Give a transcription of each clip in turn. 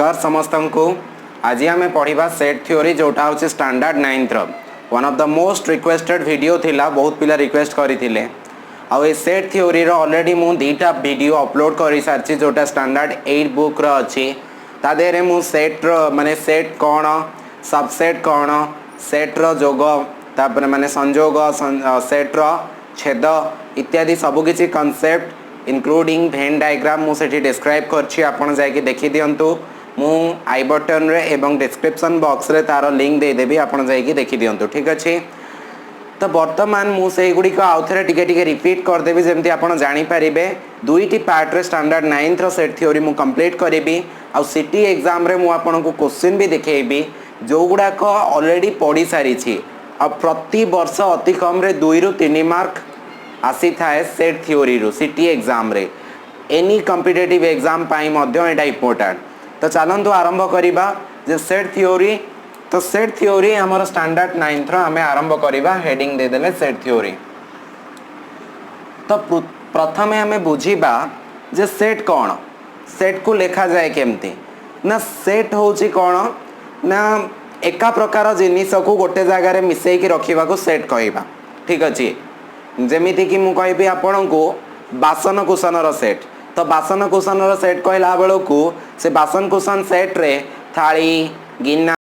नमस्कार समस्त को। आज आम पढ़ा सेट थ्योरी जोटा हूँ standard 9th one of the most requested video थिला, बहुत पिला रिक्वेस्ट करते आउ सेट थ्योरी ऑलरेडी मु दीटा वीडियो अपलोड कर सारी जोटा स्टैंडर्ड 8 बुक अच्छी तादेह मु सेट माने सेट कौन सबसेट कौन सेट्र जोग तापर माने संजोग सेट्र छेद इत्यादि सबकि कॉन्सेप्ट इंक्लूडिंग भेन डायग्राम मुझे डिस्क्राइब कर देखी दिंतु मु आई बटन रे एवं डिस्क्रिप्शन बॉक्स रे तार लिंक देदेवी आपड़ जाकि देखी दिंतु। ठीक अच्छे, तो बर्तमान मुझे गुड़िक आउ थे टिके रिपीट करदेवी जमी आप जापर दुईटी पार्ट रे स्टैंडर्ड 9th सेट थ्योरी मु कंप्लीट करी आउ सिटी एग्जाम रे मु आपन को क्वेश्चन भी देखेबी जो गुड़ाक ऑलरेडी पढ़ी सारी आ प्रति वर्ष अति कम रे 2 ରୁ 3 मार्क आसी थाए सेट थ्योरी रू सिटी एग्जाम रे एनी कॉम्पिटिटिव एग्जाम पाई मध्य एटा इंपोर्टेंट। तो चलंतु आरंभ करिबा जे सेट थ्योरी। तो सेट थ्योरी हमर स्टैंडर्ड 9th रो हमें आरंभ करिबा हेडिंग दे देले सेट थ्योरी। तो प्रथमे हमें बुझीबा जे सेट कौन, सेट को लेखा जाए केमती ना। सेट होची कौन ना एका प्रकार जिनिस को गोटे जगह मिसई की रखिबा को सेट कहबा। ठीक अछि, जेमिति कि मु कहबी आपन को बासन कुसन रो सेट। तो बासन कुसन रो सेट कहला बेलो को से बासन कुसन सेट रे थाली गिना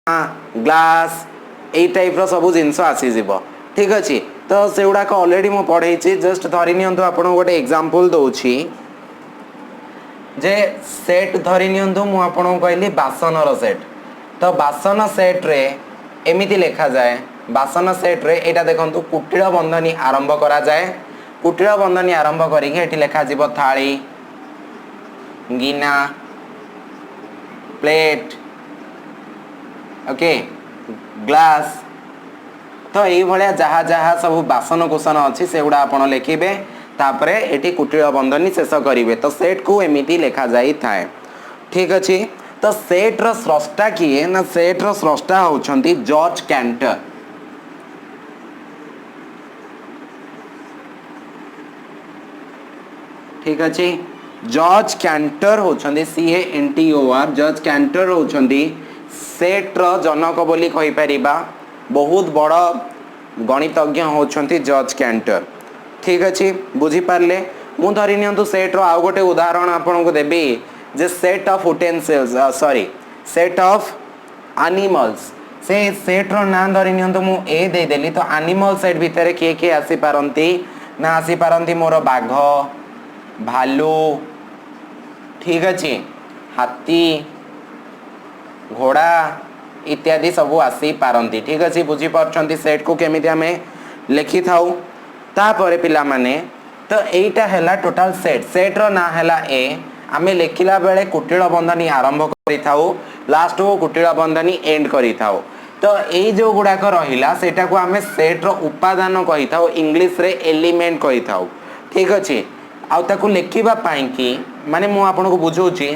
ग्लास ए टाइप रो सब जिंस आसी जीवो। ठीक अछि, तो से गुडा को ऑलरेडी मु पढ़े छी। जस्ट धरि नियंतु आपन गोटे एग्जांपल दोछि जे सेट धरि नियंतु मु आपन को कहली बासन रो सेट। तो बासन सेट रे एमिति लिखा जाए, बासन सेट रे एटा देखंतु कुटीर बंधनी आरंभ करा जाए। कुटीर बंधनी आरंभ करिके एठी लिखा जीवो थाली गिना प्लेट ओके ग्लास। तो यही भाया जहाँ जहाँ सब बासन कुसन अच्छी से गुड़ा आपन लिखिबे तापरे एठी कुटीर बंधनी शेष करिवे। तो सेट को एमिति लिखा जाई थाए। ठीक अछि, तो सेट रो स्रष्टा किए ना, सेट रो स्रष्टा होछंती जॉर्ज कैंटर। ठीक अच्छे, जॉर्ज कैंटर होछंती CANTOR। जॉर्ज कैंटर होछंती सेट रो जनक बोली कहि परिबा। बहुत बड़ गणितज्ञ होछंती जॉर्ज कैंटर। ठीक अच्छे, बुझी पारले। मु धरि नियंतु सेट रो आउ गोटे उदाहरण आपन को देबी जे set of utensils set of animals. से सेट रो नाम धरि नियंतु मु ए दे देली। तो एनिमल सेट भितर किए किए आसी पारंती ना, आसी पारंती मोर बाघ भालू, ठीक अच्छे, हाथी घोड़ा इत्यादि सब आसी पारंती। ठीक अच्छे, बुझी पारछंती सेट को केमिति हमें लिखि थाउ। तापरे पिला माने तो एटा हैला टोटल सेट। सेट रो ना हैला ए। आमे लेखिला बेले कुटीर बंधनी आरंभ करि थाउ, लास्ट को कुटीर बंधनी एंड करि थाउ। तो एई जो गुडाक रहिला सेटा को आमे सेट रो उपादान कहि थाउ, इंग्लिश रे एलिमेंट कहि थाउ। ठीक अछि, आउ ताकू लेखिबा पाई कि माने मु आपन को बुझौची।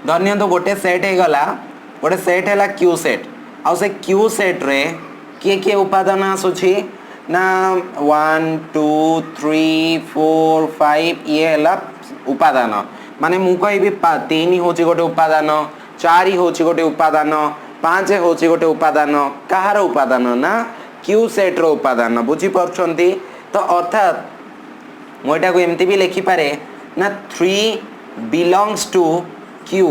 धन्य तो गोटे सेट हे गला, गोटे सेट हैला क्यू सेट। आउ से क्यू सेट रे किए किए उपादान आसुची ना 1 2 3 4 5 ये हैला उपादान। माने मु कहबी 3 होची गोटे उपादान, 4 होची गोटे उपादान, 5 होची गोटे उपादान। कहार उपादान ना क्यू सेट रो उपादान। बुझी परछंती। तो अर्थात मोटा को एमती भी लिखि पारे ना 3 बिलोंग्स टू क्यू।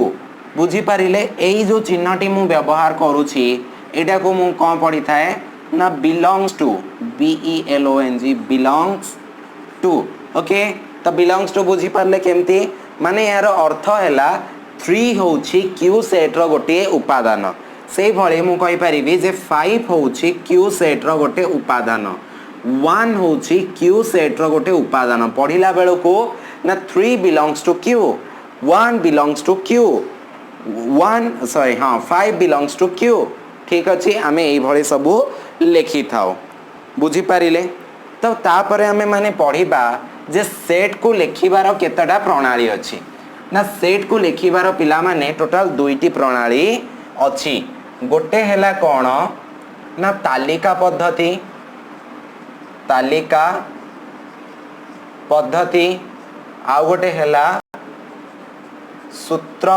बुझी पारिले एई जो चिन्हटी मु व्यवहार करूची एटा को मु कोन पढ़ी थाए ना belongs to BELONG belongs to. Okay, तो बिलोंग्स टू बुझी पारले केमती माने यार अर्थ हैला 3 होची क्यू सेट रो गोटे उपादान। से भले मु कहि परिबी जे 5 होची क्यू सेट रो गोटे उपादान, 1 होची क्यू सेट रो गोटे उपादान। पढ़िला बेलो को ना 3 belongs to Q, 1 belongs to Q, 5 belongs to Q. ठीक अछि, आमे एई भले सब लिखि थाउ। बुझी पारिले। तो तापरे हमें माने पढ़िबा जे सेट को लेखिबार केतटा प्रणाली अछि ना। सेट को लेखिबार पिला माने टोटल 2टी प्रणाली अछि। गोटे हैला कोन ना तालिका पद्धति, तालिका पद्धति। आ गोटे हैला सूत्र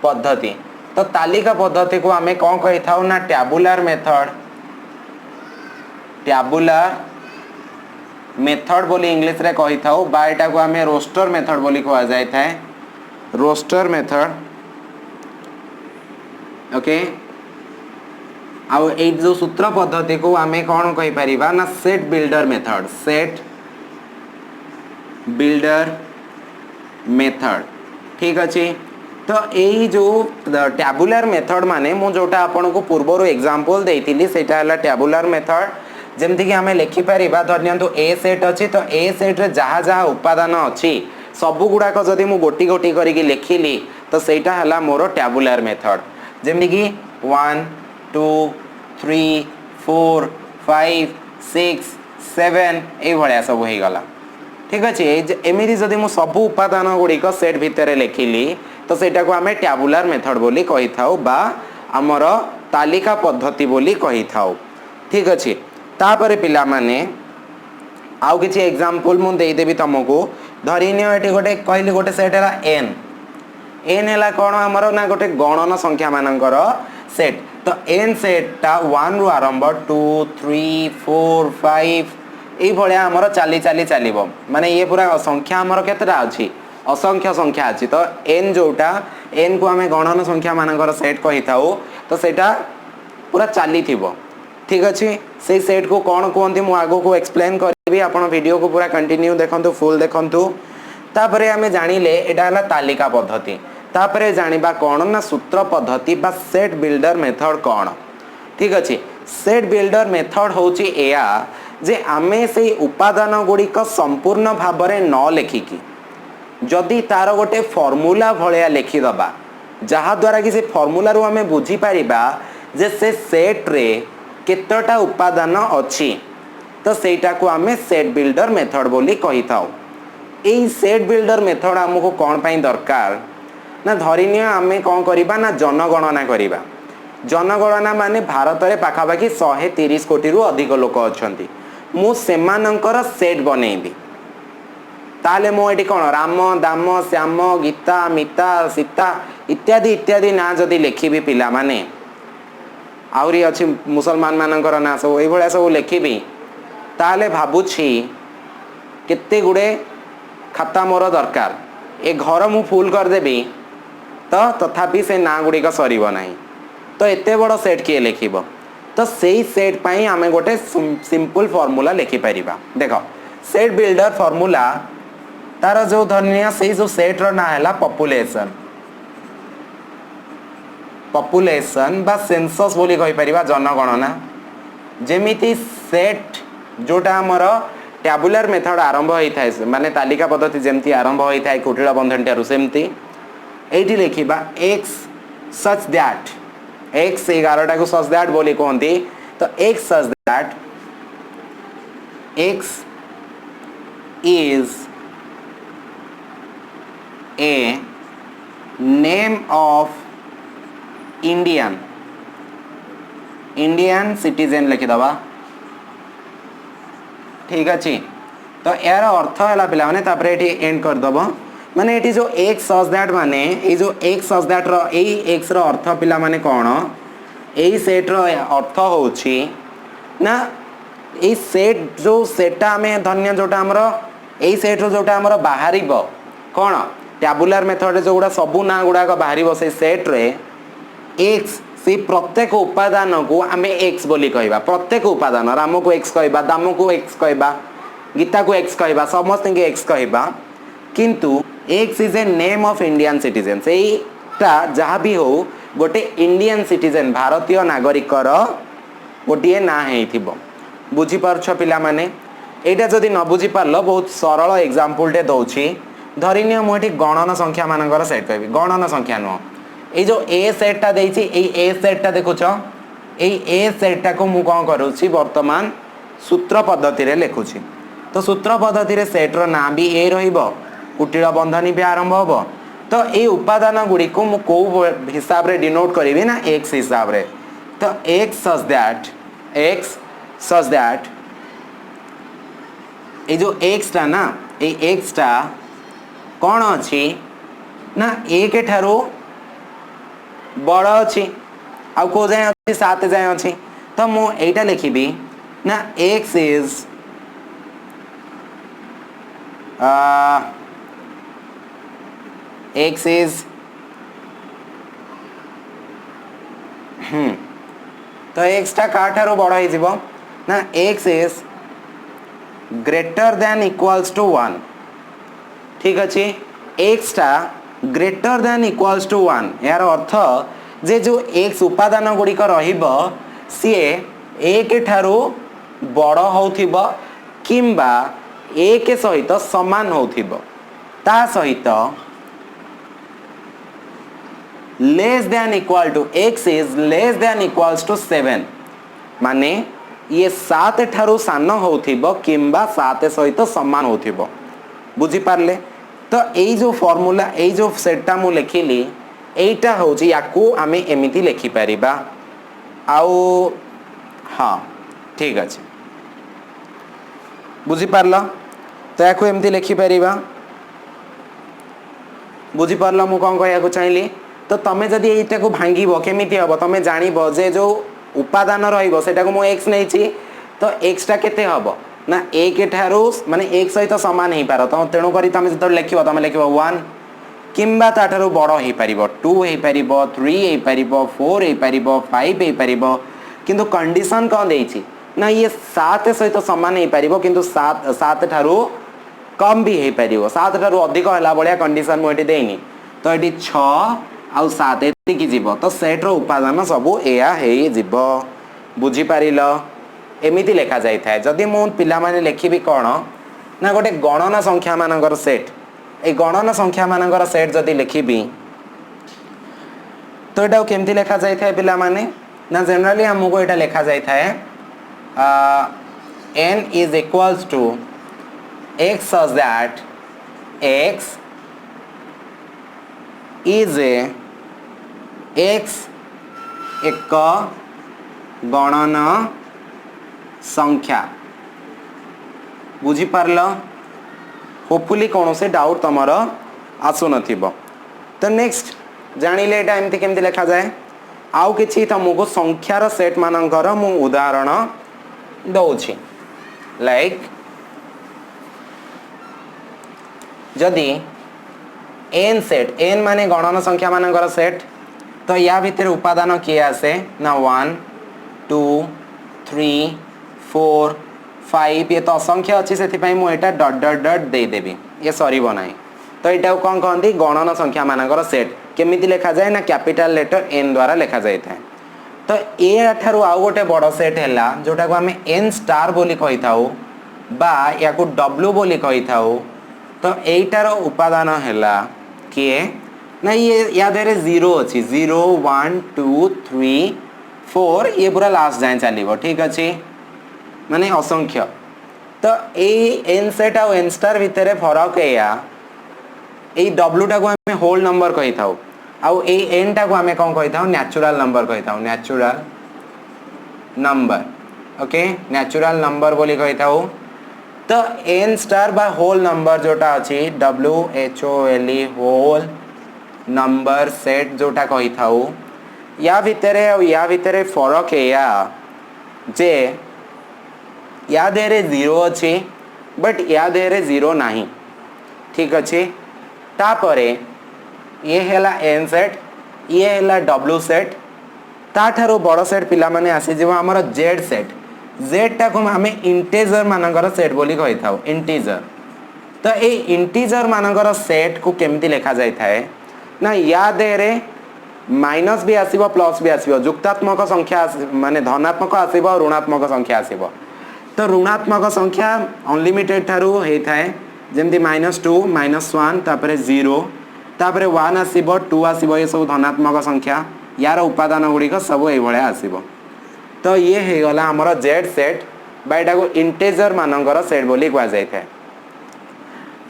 पद्धति तो तालिका पद्धति को आमे कौन कही था ना टैबुलर मेथड बोली इंग्लिश रे कही था बा एटा को आमे रोस्टर मेथड बोली कहा जाय थाए रोस्टर मेथड ओके आउ ए जो सूत्र पद्धति को आमे कौन कही परिबा ना सेट बिल्डर मेथड ठीक अच्छे तो यही जो टैबुलर मेथड माने मु जोटा आपन को पूर्व एग्जांपल देइथिली सेटा हला टैबुलर मेथड जेमति कि हमें लिखि परिबा धरनियंतु ए सेट अछि तो ए सेट रे जहा जहा उपादान अछि सब गुडा को जदी मु गोटी गोटी करिकि लिखिली तो सेटा हला मोर टैबुलर मेथड जेमति कि 1 2 3 4 5 6 7 ए भलिया सब हे गला ठीक अच्छे एमती जदि मु सबू उपादान गुड़िक सेट भितर लिखिली तो सेटा को आमे टैबुलर मेथड बोली कही थाउ बा हमर तालिका पद्धति बोली कही थाउ ठीक अच्छे तापर पिला माने आउ किछि एग्जांपल मु देई देबी तुमको धरिनियो एठी गोटे कहली गोटे सेट हला n हला कोन हमर ना गोटे गणन संख्या मानकर सेट तो n सेट ता 1 रु आरंभ 2 3 4 5 এই ভলিয়া हमर चाली चाली चलिबो माने ये पूरा संख्या हमर केतरा अछि असंख्य संख्या अछि तो n जोटा n को हमें गणन संख्या मानकर सेट कहि थाउ तो सेटा पूरा चाली थिबो ठीक अछि से सेट को कोन कोंती मु आगो को एक्सप्लेन करबी आपण वीडियो को पूरा कंटिन्यू देखंतु फुल देखंतु तापरे हमें जानिले एटा हला तालिका पद्धति तापरे जानिबा कोन ना सूत्र पद्धति बा सेट बिल्डर मेथड कोन ठीक अछि सेट बिल्डर मेथड होची एया जे आमे से उपादान गुड़िक संपूर्ण भाव न लिखिकी जदि तार गोटे फॉर्मूला भलिया लिखिदबा जहा द्वारा कि से फॉर्मूला रू आमे बुझी पारिबा जे से सेट रे केतटा उपादान अछि तो सेटा को आमे सेट बिल्डर मेथड बोली कहि थाउ एई सेट बिल्डर मेथड हमको कोन पई दरकार ना धरिनियो आमे कोन करिबा ना जनगणना करिबा जनगणना माने भारत रे पाखापाखि 130 कोटी रु अधिक लोक अछंती मु सेमानंकर सेट बनेबी ताले मो एटी कोन राम दाम श्याम गीता मिता सीता इत्यादि इत्यादि ना जदी लिखिबी पिला माने आउरी अछि मुसलमान मानंकर ना सब एई भलिया सब लिखिबी ताले भाबुछि केते गुडे खाता मोर दरकार ए घर मु फुल कर देबी तो तथापि से ना गुडी का सरीबो नाही तो एते बड़ सेट किए लिखिबो तो सही सेट पाई आमे गोटे सिंपल फार्मूला लिखि परिबा देखो सेट बिल्डर फार्मूला तार जो धनिया सही जो सेट रो ना हैला पॉपुलेशन बा सेंसस बोली कहि परिबा जनगणना जेमिति सेट जोटा हमर टैबुलर मेथड आरंभ होई थाए माने तालिका पद्धति जेमति आरंभ होई थाए कुटिला बंधनटारु सेमति एठी लिखिबा x such that x 11 को सच दैट बोली कहती तो x such that x is a name of Indian citizen लिखि दबा ठीक अछि तो यार अर्थ हला पिला माने तापरे एठी एंड कर दबो माने एटी जो एक सच दैट माने ए जो एक such that row A x रो अर्थ पिला माने कोन ए सेट रो अर्थ होची ना ए सेट जो सेटा में धन्य जोटा हमरो ए सेट रो जोटा हमरो बाहरीबो कोन टैबुलर मेथड जो गुडा सबु ना गुडा को बाहरीबो से सेट रे एक्स से प्रत्येक उपादान को आमे एक्स बोली कहबा प्रत्येक उपादान राम को एक्स कहबा दाम को एक्स कहबा गीता को एक्स कहबा समस्त के एक्स कहबा किंतु x is a name of Indian citizen सेटा जहाँ भी हो गोटे इंडियन सिटीजन भारतीय नागरिक गोटे ना हेइथिबो बुझी पारछ पिला माने एटा जदी न बुझी पारलो बहुत सरल एग्जांपल टे दउछि धरिनियो मोठी गणन संख्या मानकर सेट कहबी गणन संख्या नो ए जो ए सेट टा देछि ए सेट टा देखुछ ए सेट टा को मु कोन करूछि वर्तमान सूत्र पद्धति रे लिखुछि तो सूत्र पद्धति रे सेट रो ना भी ए रहिबो कुटिला बंधनी भी आरंभ होबो तो ए उपादान गुडी को मु को हिसाब रे डिनोट करिवे ना x हिसाब रे तो x सच दैट ए जो x टा ना ए x टा कौन अच्छी ना एक ठारू बड़ अच्छी आउ को जाए अच्छी 7 जाए अच्छी तो मु एटा लिखिबी ना x इज x इज तो x टा का ठारू बड़ हो जिवो ना x is greater than equals to 1 ठीक अच्छे x टा ग्रेटर देन इक्वल्स टू 1 यार अर्थ जे जो x उपादान गुड़िक रहिबो सीए एक ठारू बड़ होथिबो किंबा एक सहित समान होथिबो ता सहित less than equal to x is less than equals to 7 माने ये 7 ठारू सान होथिबो किंबा 7 सहित समान होथिबो बुझी पारले तो एई जो फार्मूला एई जो सेटटा मु लिखिली एटा होची याकू आमे एमिति लिखि परिबा आउ हाँ ठीक अच्छे बुझी पारला तो याकू एमिति लिखि परिबा बुझी पारला मु कोन कहया को चाहली तो तमे जदी एटा को भांगीबो केमिति हबो तमे जानिबो जे जो उपादान रहिबो सेटा को मु x नैछि तो x टा केते हबो ना एक ठारू माने एक सहित समान ही पार तो तेणु करी तमे जतो लिखिबो तमे लिखिबो 1 किंबा ताठारू बड़ हो पारिबो 2 हो पारिबो 3 हो पारिबो 4 हो पारिबो 5 हो पारिबो किंतु कंडीशन कोन देछि ना ये 7 सहित समान हो पारिबो किंतु 7 ठारू कम भी हो पारिबो 7 ठारू अधिक होला बळिया कंडीशन मु एटी देइनी तो एटी 6 आउ 7 एतिकी जीवो तो सेट रो उपादान सब एया हेई जीवो बुझी पारिलो एमिति लेखा जाय थाए जदि मु पिला माने लेखिबी कोन ना गोटे गणना संख्या मानकर सेट ए गणना संख्या मानकर सेट जदि लिखिबी तो एटा केमति लेखा जाय थाए पिला माने ना जनरली हमको एटा लेखा जाय थाए n is equals to x such that x is a x एक गणना संख्या बुझी पारल होपफुली कौन से डाउट तुमर आसु नथिबो तो नेक्स्ट जानिले एटा एमती केमती लिखा जाए आउ किछि तुमको संख्यार सेट मानकर मु उदाहरण दउछि लाइक जदि n सेट n माने गणना संख्या मानकर सेट तो या भीतर उपादान किए आसे ना 1 2 3 4 5 ये तो असंख्य अच्छी से मुझे डट डट डट दे देवी ये सरीब ना तो यहाँ कौन कहती गणना संख्या मानकर सेट केमिति लेखा जाए ना कैपिटल लेटर n द्वारा लेखा जाए तो ए ठारू आउ गोटे बड़ सेट है जोटा को आम n स्टार बोली कही थाउ बा या को w बोली कही थाउ तो एटार उपादान है किए ना ये या देरे 0 अच्छी 0 1 2 3 4 ये पूरा लास्ट जाए चलो ठीक अच्छे माने असंख्य तो एन सेट आ एन स्टार भितर फरक या डब्ल्यू टा को आम होल नंबर कही था आउ एन टा को आम कौन कही था नेचुरल नंबर कही था natural number okay natural number बोली कही था तो एन स्टार बा होल नंबर जोटा अच्छी WHOLE होल नंबर सेट जोटा कही था या भितर फरक या जे या देरे 0 अच्छे बट या देरे 0 नहीं ठीक अच्छे तापरे ये हैला एन सेट ये हैला डब्ल्यू सेट ताठारो बड़ सेट पिला माने आसी जीव हमर जेड सेट जेड टा को हमें इंटीजर मानकर सेट बोली कही था इंटीजर तो ये इंटीजर मानकर सेट को केमती लेखा जाय थाए ना या देरे माइनस भी आसीबो प्लस भी आसीबो जुक्तात्मक संख्या माने धनात्मक आसीबो ऋणात्मक संख्या आसीबो तो ऋणात्मक संख्या अनलिमिटेड ठारू हे थाए जेमती -2 -1 तापरे 0 तापरे 1 आसीबो 2 आसीबो ये सब धनात्मक संख्या यार उपादान गुड़िक सब ये भाया आसीबो तो ये हे गला हमर जेड सेट बाइटा को इंटीजर मानकर सेट बोली कह जाय थाए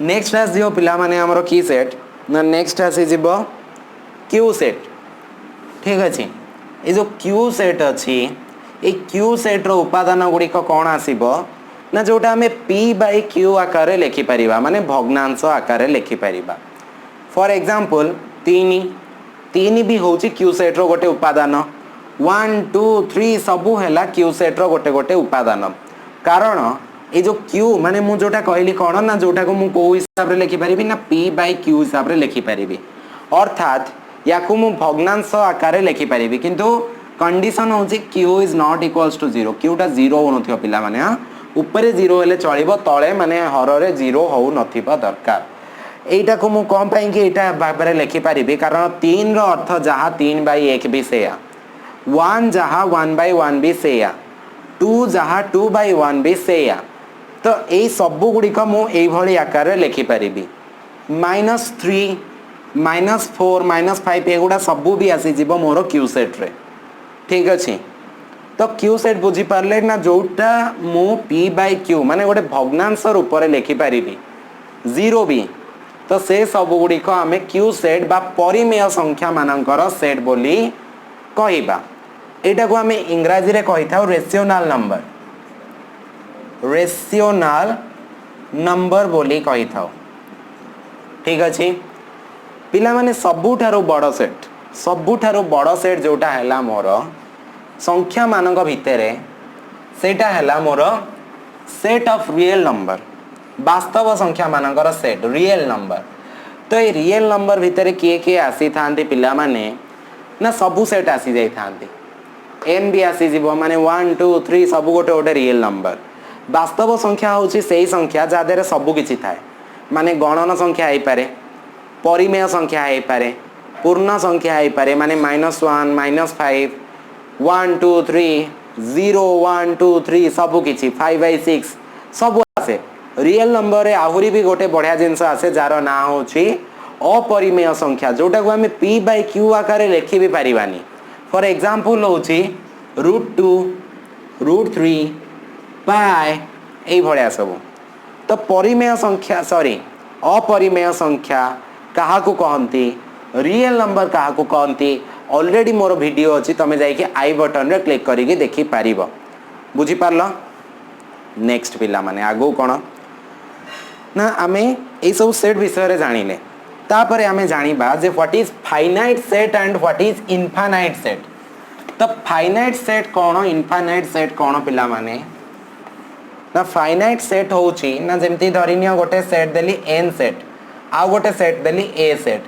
नेक्स्ट आसीबो पिला माने हमर की सेट ना नेक्स्ट आसी जीवो क्यू सेट ठीक अच्छे ये जो क्यू सेट अच्छी ये क्यू सेट रो उपादान गुड़िक कौन आसीबो ना जोटा आम पी बाई क्यू आकार लिखिपर माने भग्नांश आकार लिखिपर फॉर एग्जांपल 3 भी हूँ क्यू सेट रो गोटे उपादान 1 2 3 सबू है क्यू सेट रो गोटे गोटे उपादान कारण ये जो क्यू माने मु जोटा कहली कौन ना जोटा को मु को हिसाब रे लिखिपर ना पी बाई क्यू हिसाब रे लिखिपर अर्थात या मु भग्नांश आकार लिखिपर किंतु कंडीशन हूँ Q is not equals to 0 क्यूटा 0 हो पिला माने ऊपर 0 हेले चलिबो तळे माने हररे 0 हो नथिबा दरकार एटा को मु कम पाई कि एटा बाबरे लिखि पारिबे कारण 3 रो अर्थ जहा 3 बाई 1 भी सेया 1 जहा 1 बाई 1 भी सेया 2 जहा 2 बाई 1 भी सेया तो ए सब गुडी को मु एई भली आकार रे लिखि पारिबी -3 -4 -5 एगुडा सब भी आसी जीवो मोर क्यू सेट रे ठीक अछि तो क्यू सेट बुझी पारले ना जोटा मु पी बाई क्यू माने गोटे भग्नांश रूप में लिखिपारि 0 भी तो से सब गुड़िक आम क्यू सेट बा परिमेय संख्या मानकर सेट बोली कहिबा एटा को आम इंग्राजी रे कहि थाउ रेशनल नंबर बोली कहि थाउ ठीक अछि पिला माने सबुठारु बड़ सेट जोटा हैला मोर संख्या मानक भितरे सेटा हैला मोर सेट ऑफ रियल नंबर वास्तव संख्या मानकर सेट रियल नंबर तो ये रियल नंबर भितरे किए किए आसी थांती पिला माने ना सबु सेट आसी जाई थांती एन भी आसी जीवो माने 1 2 3 सबु गोटे गोटे रियल नंबर वास्तव संख्या होची सेही संख्या जा देरे सबु किछि थाए माने गणन संख्या आइ पारे परिमेय संख्या आइ पारे पूर्ण संख्या आइ पारे माने -1 -5 1 2 3 0 1 2 3 सबु किछि 5 बाई 6 सबु आसे रियल नंबर रे आहुरी भी गोटे बढ़िया जिनस आसे जार ना होची अपरिमेय संख्या जोटा को हमें p बाई q आकार लिखि भी पारिबानी फॉर एग्जांपल होची √2 √3 पाई एई भलिया सब तो परिमेय संख्या सॉरी अपरिमेय संख्या कहा को कहंती रियल नंबर कहा को कहंती ऑलरेडी मोर वीडियो अछि तमे जाई कि आई बटन रे क्लिक करिके देखि पारिबो बुझी पारलो नेक्स्ट पिला माने आगो कोन ना आमे ए सब सेट विषय रे जानिले तापरे आमे जानिबा जे what is finite set and what is infinite set तो फाइनाइट सेट कोन इनफाइनाइट सेट कोन पिला माने ना फाइनाइट सेट होची ना जेमती धरिनियो गोटे सेट देली n सेट आ गोटे सेट देली a सेट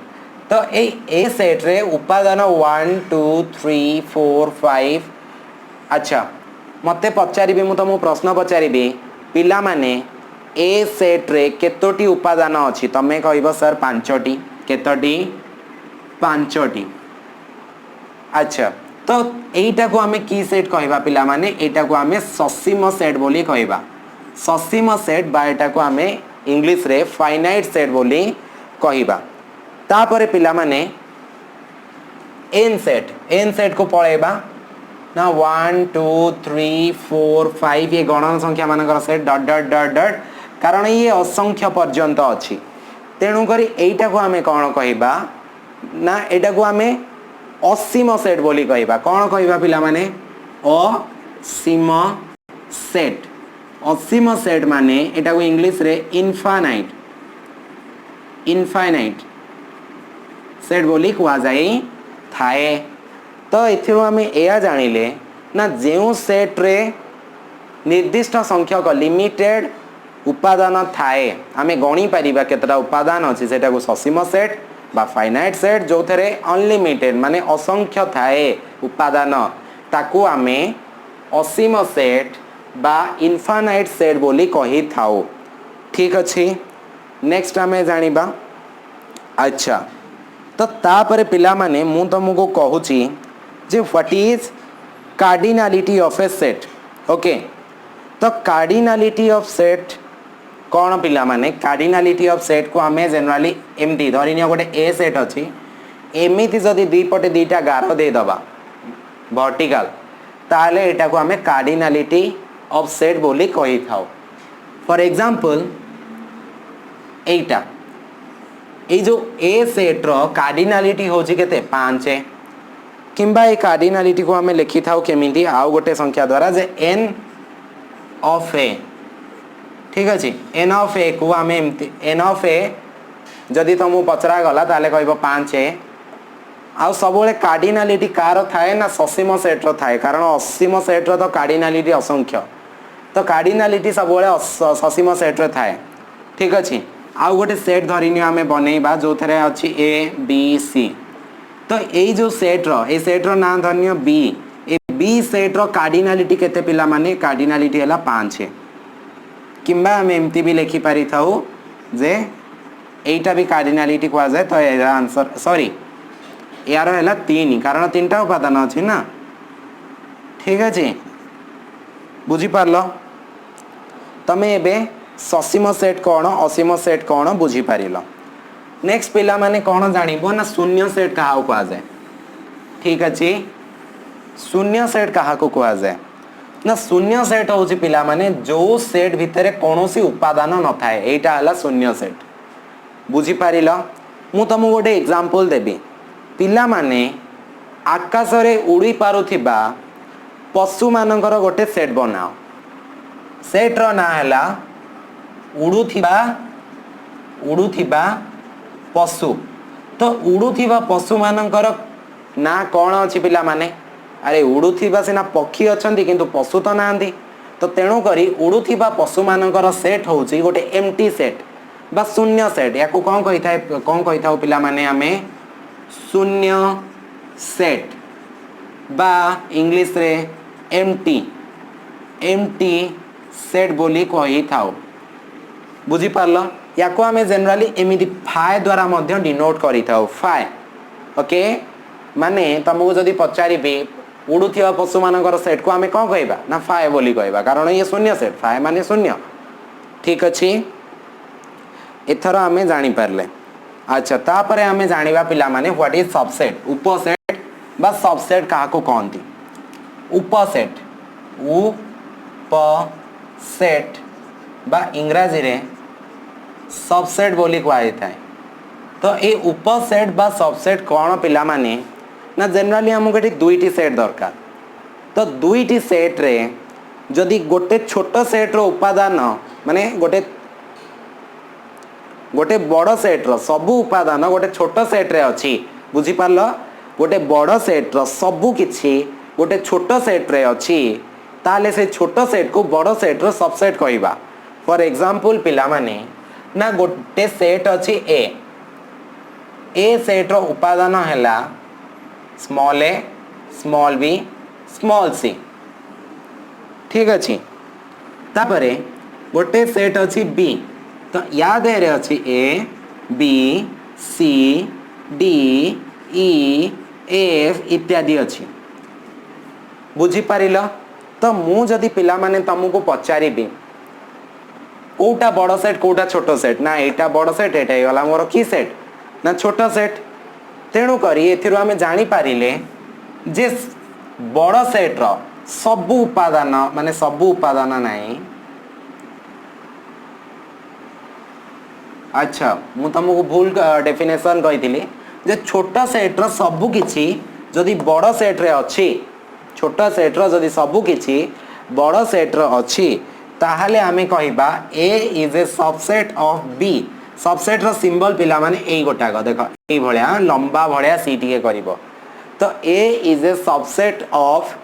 तो ए सेट रे उपादान 1 2 3 4 5 अच्छा मते पचारिबे मु तुम प्रश्न पचारिबे पिला माने ए सेट रे केतोटी उपादान अछि तमे कहइबो सर 5टी केतोटी 5टी अच्छा तो एटा को हमें की सेट कहइबा पिला माने एटा को हमें ससीम सेट बोली कहइबा ससीम सेट बा एटा को हमें इंग्लिश रे फाइनाइट सेट बोली कहइबा तापरे पिला माने एन सेट को पळेबा ना 1 2 3 4 5 ये गणन संख्या मानकर set dot dot dot dot कारण ये असंख्य पर्यंत अछि तेणु करी एटा को हमें कोन कहइबा ना एटा को हमें असीम सेट बोली कहइबा कोन कहइबा पिला माने असीम सेट माने एटा को इंग्लिश रे इनफाइनाइट सेट बोली कुआ जाई थाए तो एथिरो हमें एया जानिले ना जेउ सेट रे निर्दिष्ट संख्यक लिमिटेड उपादान थाए आमे गणी परिबा केतरा उपादान अछि सेटा को ससीम सेट बा फाइनाइट सेट जो थरे अनलिमिटेड माने असंख्य थाए उपादान ताकू आमे असीम सेट बा इनफाइनाइट सेट बोली कहि थाओ ठीक अछि नेक्स्ट आमे जानिबा अच्छा तो तापरे पिला माने मु तुमको कहूची जे what is cardinality of a set okay तो कार्डिनलिटी ऑफ सेट कौन पिला माने कार्डिनलिटी ऑफ सेट को हमें जनरली एमटी धरिनियो गोटे ए सेट अछि एमिति जदी दुई पटे दुईटा गार दे दबा वर्टिकल ताले एटा को हमें कार्डिनलिटी ऑफ सेट बोली कहि थाओ फॉर एग्जांपल एटा ए जो ए सेट रो कार्डिनलिटी होची केते 5 किंबा ए कार्डिनलिटी को हमें लिखि थाओ केमिति आउ गोटे संख्या द्वारा जे n ऑफ ए ठीक अच्छे एन ऑफ ए को आम एमती एन ऑफ ए जदि तुमको पचरा गला ताले कहब 5 आउ सब कार्डिनालिटी कार थाए ना ससीम सेट्र थाए कारण असीम सेट्र तो कार्डिनालिटी असंख्य तो कार्डिनालिटी सब ससीम सेट्र थाए ठीक अच्छे आउ गोटे सेट धरनी आम बनइबा जो थे अच्छी ए बी सी तो यही जो सेट्र ना धन्य बी ए बी सेट्र कार्डिनालिटी केते पिला माने कार्डिनालिटी है 5 किंबा आम एमती भी लिखिपारि था जे एटा भी कार्डिनालिटी कह जाए तो यार आंसर सॉरी यार है 3 कारण 3टा उपादान अच्छी ना ठीक अच्छे बुझीपार तमें एबे ससीम सेट कौन असीम सेट कौन बुझीपार नेक्स्ट पिला माने कौन जानिबो ना शून्य सेट क्या कह जाए ठीक अच्छे शून्य सेट क्या कह जाए ना शून्य सेट हूँ पिला माने जो सेट भितर कौन उपादान न थाए एटा है शून्य सेट बुझीपार मु तुमको गोटे एग्जांपल देबी पिला माने आकाश रे उड़ी पारुथिबा पशु मानकर गोटे सेट बनाओ सेट्र ना है उड़ुथिबा पशु तो उड़ुथिबा पशु मानकर ना कौन अच्छी पिला माने अरे उड़ुथिबा सिना पक्षी अच्छंती किंतु पशु तो नांदी तो तेणु करी उड़ुथिबा पशु मानकर सेट होउची गोटे एम्प्टी सेट बा शून्य सेट या को कौन कही था पिला माने आमे शून्य सेट बा इंग्लिश रे एम्प्टी सेट बोली कही थाओ बुझी पारलो या को आमे जनरली एमिति फाय द्वारा मध्य डिनोट करी थाओ फाय ओके माने तुमको जदी पचारिबे उड़ुथिबा पशु मानकर सेट को आमे कौन कहबा ना फाय बोली कहबा कारण ये शून्य सेट फाय माने शून्य ठीक अछि एथर आमे जानि पारले अच्छा तापरे आमे जानिबा पिला माने व्हाट इज सबसेट उपसेट बा सबसेट काहा को कहंती उपसेट उपसेट बा इंग्रजी रे सबसेट बोली कहुई थाए तो ये उपसेट बा सबसेट कौन पिला माने ना जनरली हमको ये दुईटी सेट दरकार तो दुईटी सेट रे जदि गोटे छोट सेट रो उपादान माने गोटे बड़ सेट रो सबु उपादान गोटे छोट सेट रे अछि बुझी पारलो गोटे बड़ सेट रो सबु किछि गोटे छोट सेट रे अछि ताले से छोट सेट को बड़ सेट रो सबसेट कहबा फॉर एग्जांपल पिला माने ना गोटे सेट अछि ए सेट रो उपादान हैला स्मॉल ए स्मॉल बी स्मॉल सी ठीक अछि तापरे गोटे सेट अछि बी तो याद है अच्छी A B C D E F इत्यादि अच्छी बुझीपार तो मु जदि पिला माने तुमको पचारि कोटा बड़ सेट कोटा छोट सेट ना एटा बड़ सेट एटा गला मोर की सेट ना छोट सेट तेणु करी एथिरु आमे जानि पारिले जे बड़ सेट रो सबु उपादान माने सबु उपादान नाही अच्छा मु तुमको भूल डेफिनेशन कही जे छोट सेट्र सबु किछि जदि बड़ सेट्रे अच्छी छोट सेट्र जदि सबु किछि बड़ सेट्र अच्छी ताहले आमे कहिबा A is a subset of B subset रो सिंबल पिला माने एई गोटाक देखो एई भलिया लंबा भलिया सी टिके करिवो तो A is a subset of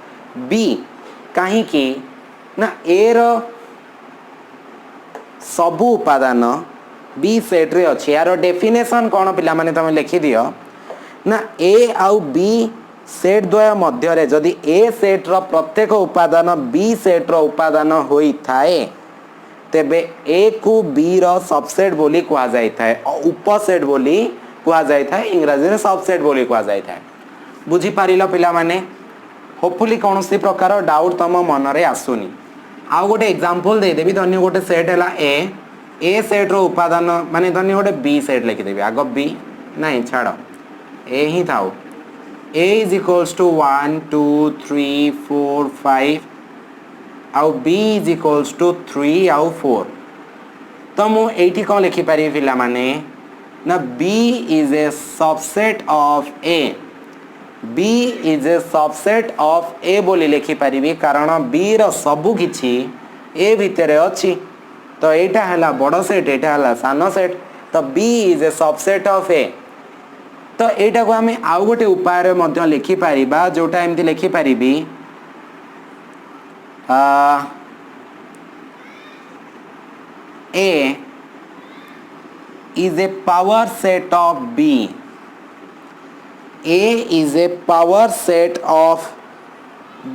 B काहे कि ना ए रो सबु उपादान बी सेट रे अच्छी यार डेफिनेशन कौन पिला माने तुम लिखि दियो ना ए आउ बी सेट द्वय मध्य रे जदि ए सेट रो प्रत्येक उपादान बी सेट रो उपादान होई थाए तेबे ए को बी रो सबसेट बोली कहा जाय थाए उपसेट बोली कहा जाय थाए इंग्रजी रे सबसेट बोली कहा जाय थाए बुझी पारिलो पिला माने होपफुली कोनोसी प्रकार डाउट तम मन रे आसुनी आउ गोटे एग्जांपल दे देबी धन्य गोटे सेट हैला ए सेट रो उपादान माने धन्य गोटे बी सेट लिखि देबी आगो बी नहीं छाड़ ए ही थाओ ए इज इक्वल्स टू 1 2 3 4 5 आउ बी इज इक्वल्स टू 3 आउ 4 तो मु एठी कोन लिखि पारि पिला माने ना B is a subset of A B is a subset of A बोली लिखि पारिबी कारण बी रो सबु किछि ए भितरे अछि तो एटा हला बड़ सेट एटा हला सान सेट तो B is a subset of A तो एटा को हमें आउ गोटे उपाय रे मध्य लिखि परिबा जोटा एमति लिखि परिबी A is a power set of B. A is a power set of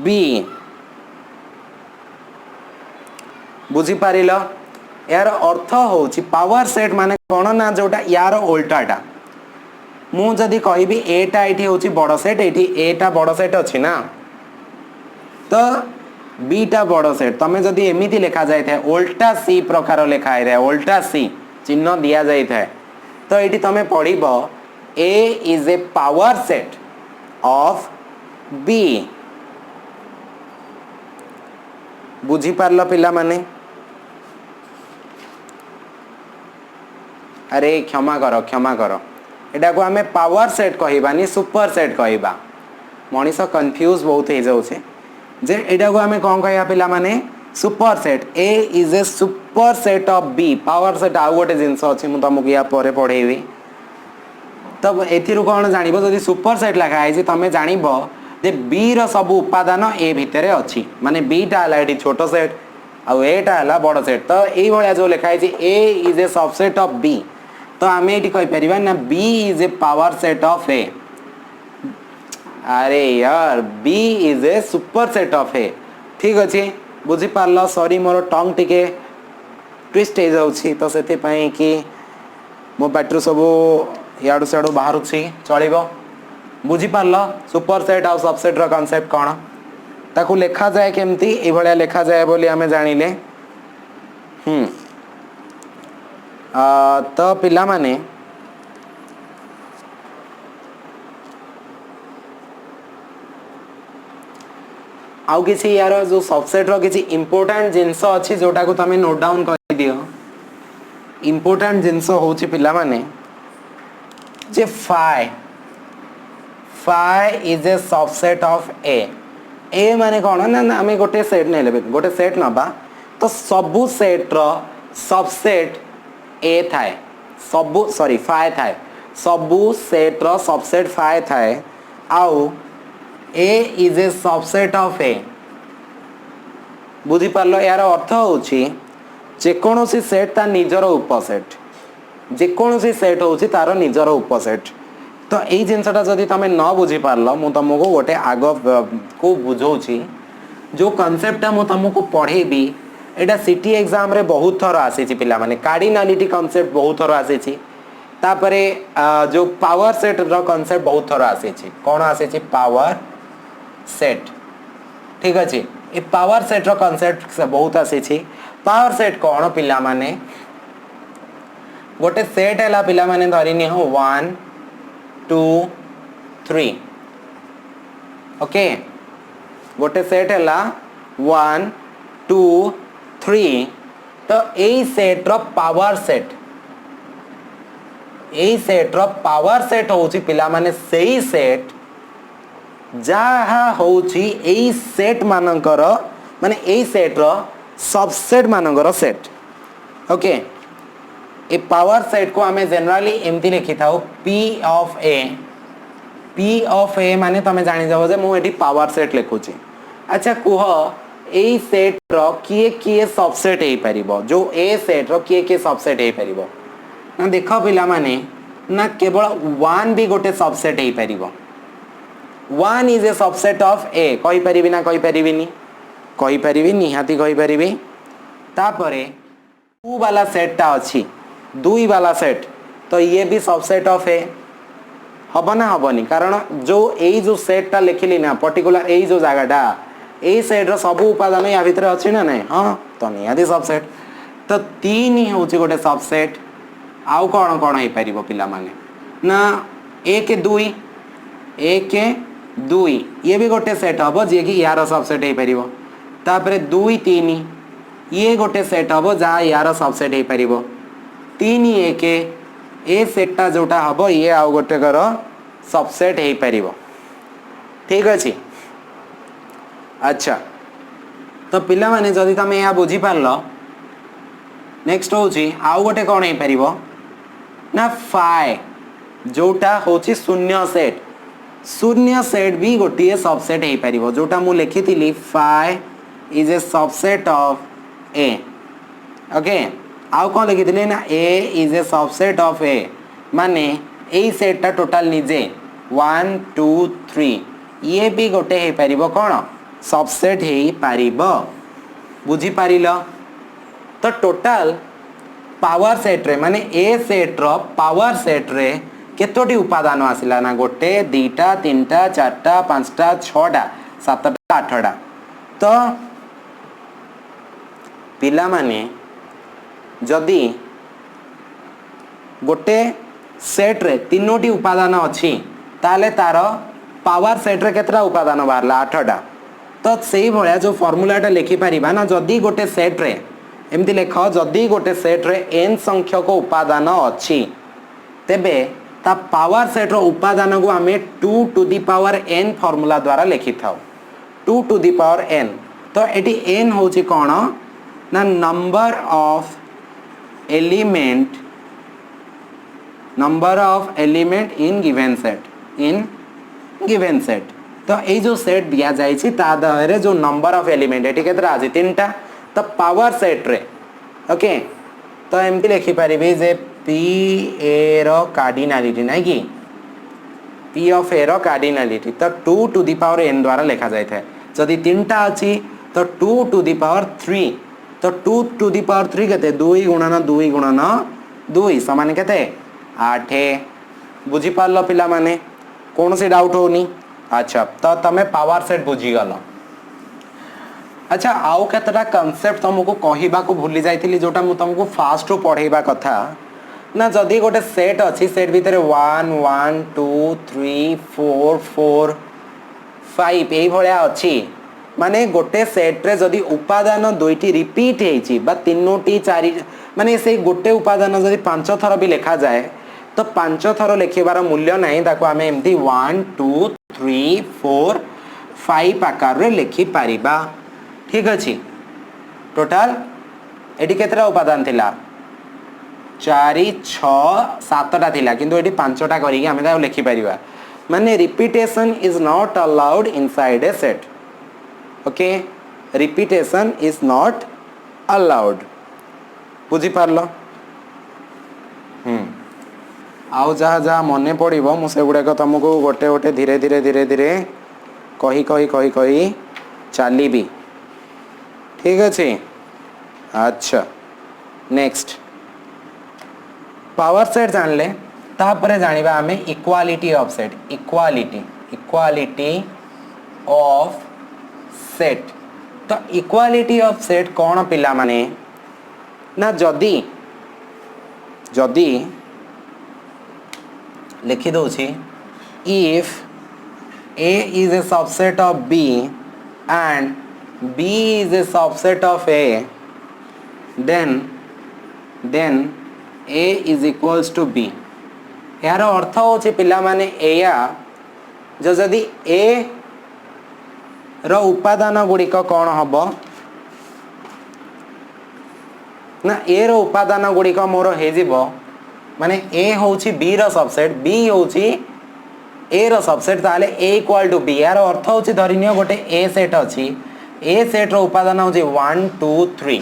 B. बुझी पारिल यार अर्थ होची पावर सेट माने कोन ना जोटा यार उल्टाटा मु जदी कहबी एटा एठी होची बड़ सेट एठी एटा बड़ सेट अछि ना तो बीटा बड़ सेट तमे जदी एमिति लिखा जाय थे उल्टा सी प्रकार लिखा है उल्टा सी चिन्ह दिया जाय थे तो एठी तमे पढिबो A is a power set of B. बुझी पारल पिला माने अरे क्षमा करो एटा को हमें पावर सेट कहबानी सुपर सेट कहबा मनीष कंफ्यूज बहुत हो जाउछे जे एटा को हमें कोन कहया पिला माने super set A is a super set of B power set आ गोटे जिंस अछि मु तुमको या परे पढेबी तब एथिरु कोन जानिबो जदि सुपर सेट लिखा है तमे जानिबो जे B रो सब उपादान A भितरे अछि माने B टा हला एठी छोटो सेट आ A टा हला बड़ सेट तो एई भलिया जो लिखा है A is a subset of B तो आमे एठी कहि परिबा ना B is a power set of A अरे यार B is a super set of A ठीक अछि बुझी पारल सॉरी मोर टंग टिके ट्विस्ट हो जाउछि तो सेति पई कि मो पाटरु सब याडू सेडू बाहर छी चलिबो बुझी पारल सुपर सेट आ सबसेट रो कांसेप्ट कोन ताकू लेखा जाए केमती ए भलिया लेखा जाए बोली हमें जानिले तो पिला माने आउ किसी यार जो सबसेट रो किसी इंपोर्टेंट जिंस अछि जोटा को तमे नोट डाउन कर दियो इंपोर्टेंट जिंस होछि पिला माने जे phi is a subset of A माने कोन ना हमें गोटे सेट नै लेबे गोटे सेट नबा तो सबु सेट रो सबसेट A थाए सबु सॉरी phi थाए सबु सेट रो सबसेट phi थाए आउ A is a subset of A बुझी पारलो यार अर्थ होछि जे कोनोसी सेट ता निजरो उपसेट जे कोनोसी सेट होछि तारो निजरो उपसेट तो एई जिंसटा जदी तमे न बुझी पारलो मु तुमको गोटे आग को बुझौछि जो कांसेप्ट मु तुमको पढेबी एटा सिटी एग्जाम रे बहुत थर आसी छि पिला माने कार्डिनलिटी कांसेप्ट बहुत थर आसी छि तापरे जो पावर सेट रो कांसेप्ट बहुत थर आसी छि कोन आसी छि पावर सेट ठीक अछि ए पावर सेट रो कांसेप्ट से बहुत आसी छि पावर सेट कोन पिला माने गोटे सेट हैला पिला माने धरिनी हो 1 2 3 ओके गोटे सेट हैला 1 2 3 तो एई सेट रो पावर सेट होची पिला माने सेई सेट जहा होची एई सेट मानकर माने एई सेट रो सबसेट मानकर सेट ओके ए पावर सेट को हमें जनरली एमती लिखि थाउ P ऑफ A माने तमे जानि जाबो जे मु एठी पावर सेट लिखुची अच्छा कुह ए सेट रो किए सबसेट हे परिबो जो A सेट रो किए सबसेट हे परिबो ना देखो पिला माने ना केवल 1 भी गोटे सबसेट हे परिबो 1 is a subset of A कहि परिबी ना कहि परिबिनी कहि परिबी निहाती कहि परिबी तापरे 2 वाला सेट ता अछि 2 वाला सेट तो ये भी सबसेट ऑफ A हबो ना हबोनी कारण जो एई जो सेट ता लिखिली ना पर्टिकुलर एई जो जागाटा ए सेट रो सब उपादान या भीतर अछि ना नहीं हां तो निहाती सबसेट तो 3 ही होची गोटे सबसेट आउ कोन कोन हे परिबो पिला माने ना 1 2 ये भी गोटे सेट हबो जे कि यार सबसेट हे परिबो तापरे 2 3 ये गोटे सेट हबो जा यार सबसेट हे परिबो 3 1 ए सेटटा जोटा हबो ये आउ गोटे कर सबसेट हे परिबो ठीक अछि अच्छा तो पिला माने जदी तमे या बुझी पारलो नेक्स्ट होची आउ गोटे कौन हो पारिबो ना फाइ जोटा होची शून्य सेट शून्य सेट भी गोटे सबसेट हो पारिबो जोटा मु लिखिथिली phi is a subset of A okay आउ कौन लिखिथिली ना A is a subset of A माने एई सेट टा टोटल निजे 1 2 3 ये भी गोटे हो पारिबो कौन सबसेट हो पारिबो बुझी पारिलो तो टोटल पावर सेट रे माने ए सेट रो पावर सेट रे केतोटी उपादान आसिला ना गोटे दीटा तीनटा चारटा पांचटा छटा सातटा आठटा तो पिला माने जदि गोटे सेट रे तीनोटी उपादान अच्छी ताले तार पावर सेट रे केतरा उपादान बाहरला आठटा तो से भाया जो फॉर्मूलाटा लिखि पारिबा ना जदि गोटे सेट रे एमती लेख जदि गोटे सेट रे n संख्यक उपादान अच्छी तेबे ता पावर सेट रो उपादान को आमे 2 to the power n formula द्वारा लिखि थाउ 2 टू दी पावर n तो एटी n होची कोन ना number of element in given set तो ये जो सेट दिया जाइछि ता दहरे जो नंबर ऑफ एलिमेंट एटी केतरा आछि तीनटा तो पावर सेट रे ओके तो एमती लिखि परिबे जे पी ए रो कार्डिनलिटी नै कि पी ऑफ ए रो कार्डिनलिटी तो 2 टू दी पावर n द्वारा लिखा जाय थाए जदि तीनटा अछि तो 2 टू दी पावर 3 तो 2 टू दी पावर 3 केते 2 गुणन 2 समान केते 8 बुझी पारलो पिला माने कौन से डाउट होनी अच्छा तो तमे पावर सेट बुझी गलो अच्छा आउ केतरा कांसेप्ट तुमको कहिबा को भूली जाइथिली जोटा मु तुमको फास्ट टू पढेबा कथा ना जदि गोटे सेट अछि सेट भितरे 1 1 2 3 4 4 5 एई भलिया अछि माने गोटे सेट रे जदि उपादान दुईटी रिपीट हेछि बा तीनोटी चारि माने से गोटे उपादान जदि 5 थर भी लिखा जाए तो 5 थर लिखिबार मूल्य नाही ताको आमे एमती 1 2 3 4 5 आकार रे लिखि पारिबा ठीक अछि टोटल एटी केतरा उपादान थिला 4 6 7टा थिला किंतु एटी 5टा करिके आमे ता लिखि पारिबा माने repetition is not allowed inside a set okay repetition is not allowed बुझी पारलो आउ जहा जहा मने पड़िबो मु से गुडा को तुमको गोटे गोटे धीरे धीरे धीरे धीरे कही चलीबी ठीक अच्छे अच्छा नेक्स्ट पावर सेट जानले तापरे जानिबा आमे equality of set equality of set तो इक्वालिटी ऑफ सेट कौन पिला माने ना जदि लिखि दउछि if A is a subset of B and B is a subset of A then A is equals to B यार अर्थ होछि पिला माने एया जो जदि A रो उपादान गुड़िक कौन हबो ना A रो उपादान गुड़िक मोर हे जिवो माने A होछि B रो सबसेट B होछि A रो सबसेट ताले A इक्वल टू B यार अर्थ होछि धरिनियो गोटे A सेट अछि A सेट रो उपादान होछि 1 2 3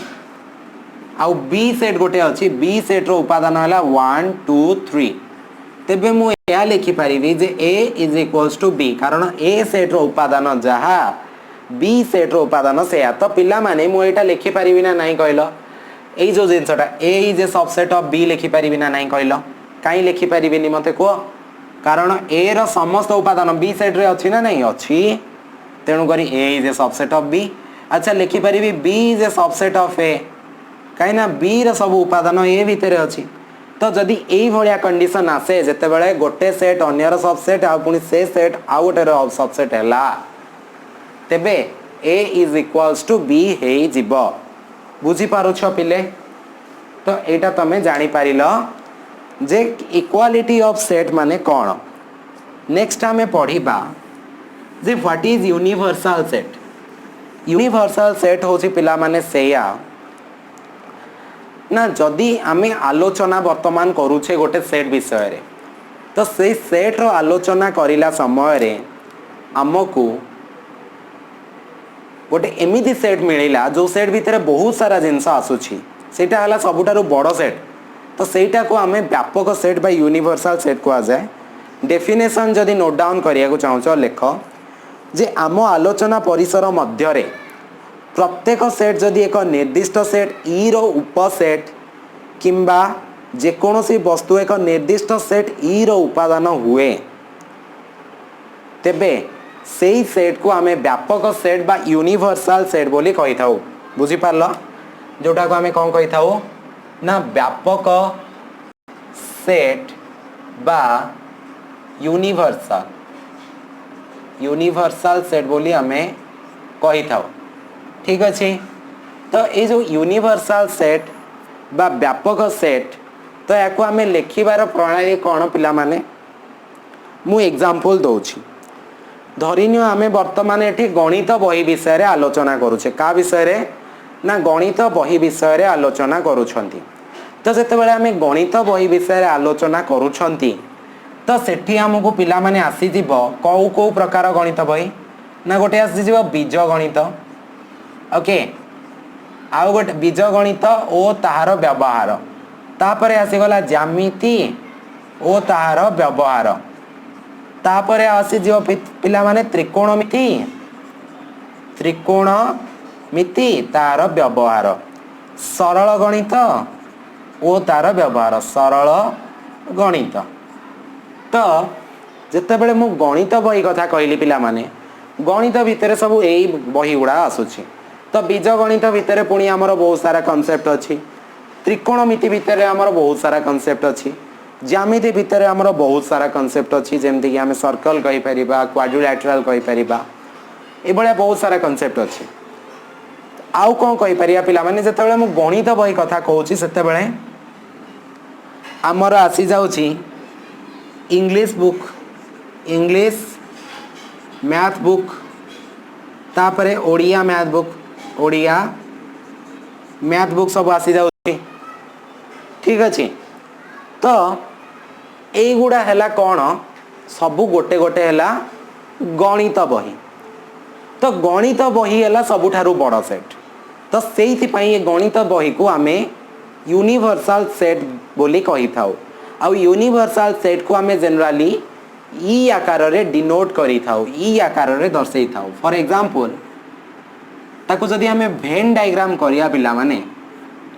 आउ B सेट गोटे अछि B सेट रो उपादान हला 1 2 3 तेबे मु या लिखि परिबी जे A is equals to B कारण A सेट रो उपादान जहा B सेट रो उपादान सेया तो पिला माने मु एटा लिखि परिबी ना नाही कहलो एई जो जिंसटा A is a subset of B लिखि परिबी ना नाही कहलो काई लिखि परिबिनी मते को कारण A रो समस्त उपादान B सेट रे अछि ना नहीं अछि तेनु करी A is a subset of B अच्छा लिखि परिबी B is a subset of A काई ना B रो सब उपादान A भितरे अछि तो जदि एई भलिया कंडीशन आसे जते बेले गोटे सेट अन्यर सबसेट आ पुनी से सेट आ गोटे रो सबसेट हैला तेबे A is equals to B हे जिवो बुझी पारो छ पिले तो एटा तमे जानि पारिलो जे इक्वालिटी ऑफ सेट माने कौन नेक्स्ट हमें पढ़िबा जे व्हाट इज यूनिवर्सल सेट होछि पिला माने सेया ना जदि आमे आलोचना वर्तमान करूछे गोटे सेट विषय रे तो से सेट रो आलोचना करिला समय रे आमको गोटे एमिति सेट मिलिला जो सेट भितर बहुत सारा जिनस आसुछि सेटा हला सबुठारु बड़ सेट तो सेटा को आमे व्यापक सेट बा यूनिवर्सल सेट को आ जाए डेफिनेशन जदि नोट डाउन करिया को चाहूछ लेख जे आम आलोचना परिसर मध्य रे प्रत्येक सेट जदि एक निर्दिष्ट सेट ई रो उपसेट किंबा जेकोसी वस्तु एक निर्दिष्ट सेट ई रो उपादान हुए तेबे सेई सेट को आमे व्यापक सेट बा यूनिवर्सल सेट बोली कहि थाउ बुझी पारलो जोटा को आमे कोन कहि थाउ ना व्यापक सेट बा यूनिवर्सल सेट बोली आमे कहि थाउ ठीक अछि तो ये जो यूनिवर्सल सेट बा व्यापक सेट तो याको आमे लिखिबार प्रणाली कोन पिला माने मु एग्जांपल दोछि धरिनियो आमे वर्तमान एठी गणित बही विषय रे आलोचना करूछे का विषय रे ना गणित बही विषय रे आलोचना करूछंती तो जेतेबेले आमे गणित बही विषय रे आलोचना करूछंती तो सेठी हमको पिला माने आसी जीवो को प्रकार गणित बही ना गोटे आसी जीवो बीज गणित ओके आउ गोटे बीज गणित ओ ताहार व्यवहार तापरे आसी गला ज्यामिति ओ ताहार व्यवहार तापरे आसी जीव पिला माने त्रिकोणमिति तार व्यवहार सरल गणित ओ तार व्यवहार सरल गणित तो जेतेबेले मु गणित बही कथा कहली पिला माने गणित भितर सब एई बही गुडा आसुची तो बीज गणित भितर पुणी आमर बहुत सारा कॉन्सेप्ट अच्छी त्रिकोणमिति भितर आमर बहुत सारा कॉन्सेप्ट अच्छी ज्यामिति भितर आमर बहुत सारा कॉन्सेप्ट अच्छी जेमती कि आम सर्कल कहि परिबा क्वाड्रिलेटरल कहि परिबा ए भलिया बहुत सारा कॉन्सेप्ट अच्छी आउ कोन कहि परिया पिला माने जेतेबेले मु गणित बही कथा कहूची सेतेबेले आमर आसी जाउची English book English math book तापरे Odia math book Odia math book सब आसी जाउची ठीक अछि तो एई गुडा हैला कोन सबु गोटे गोटे हैला गणित बही तो गणित बही हैला सबुठारु बड़ सेट तो सेइथि पई ए गणित बही को आमे यूनिवर्सल सेट बोली कहि थाउ आ यूनिवर्सल सेट को आमे जनरली ई आकार रे डिनोट करि थाउ ई आकार रे दर्शै थाउ फॉर एग्जांपल ताको जदि हमें वेन डायग्राम करिया पिला माने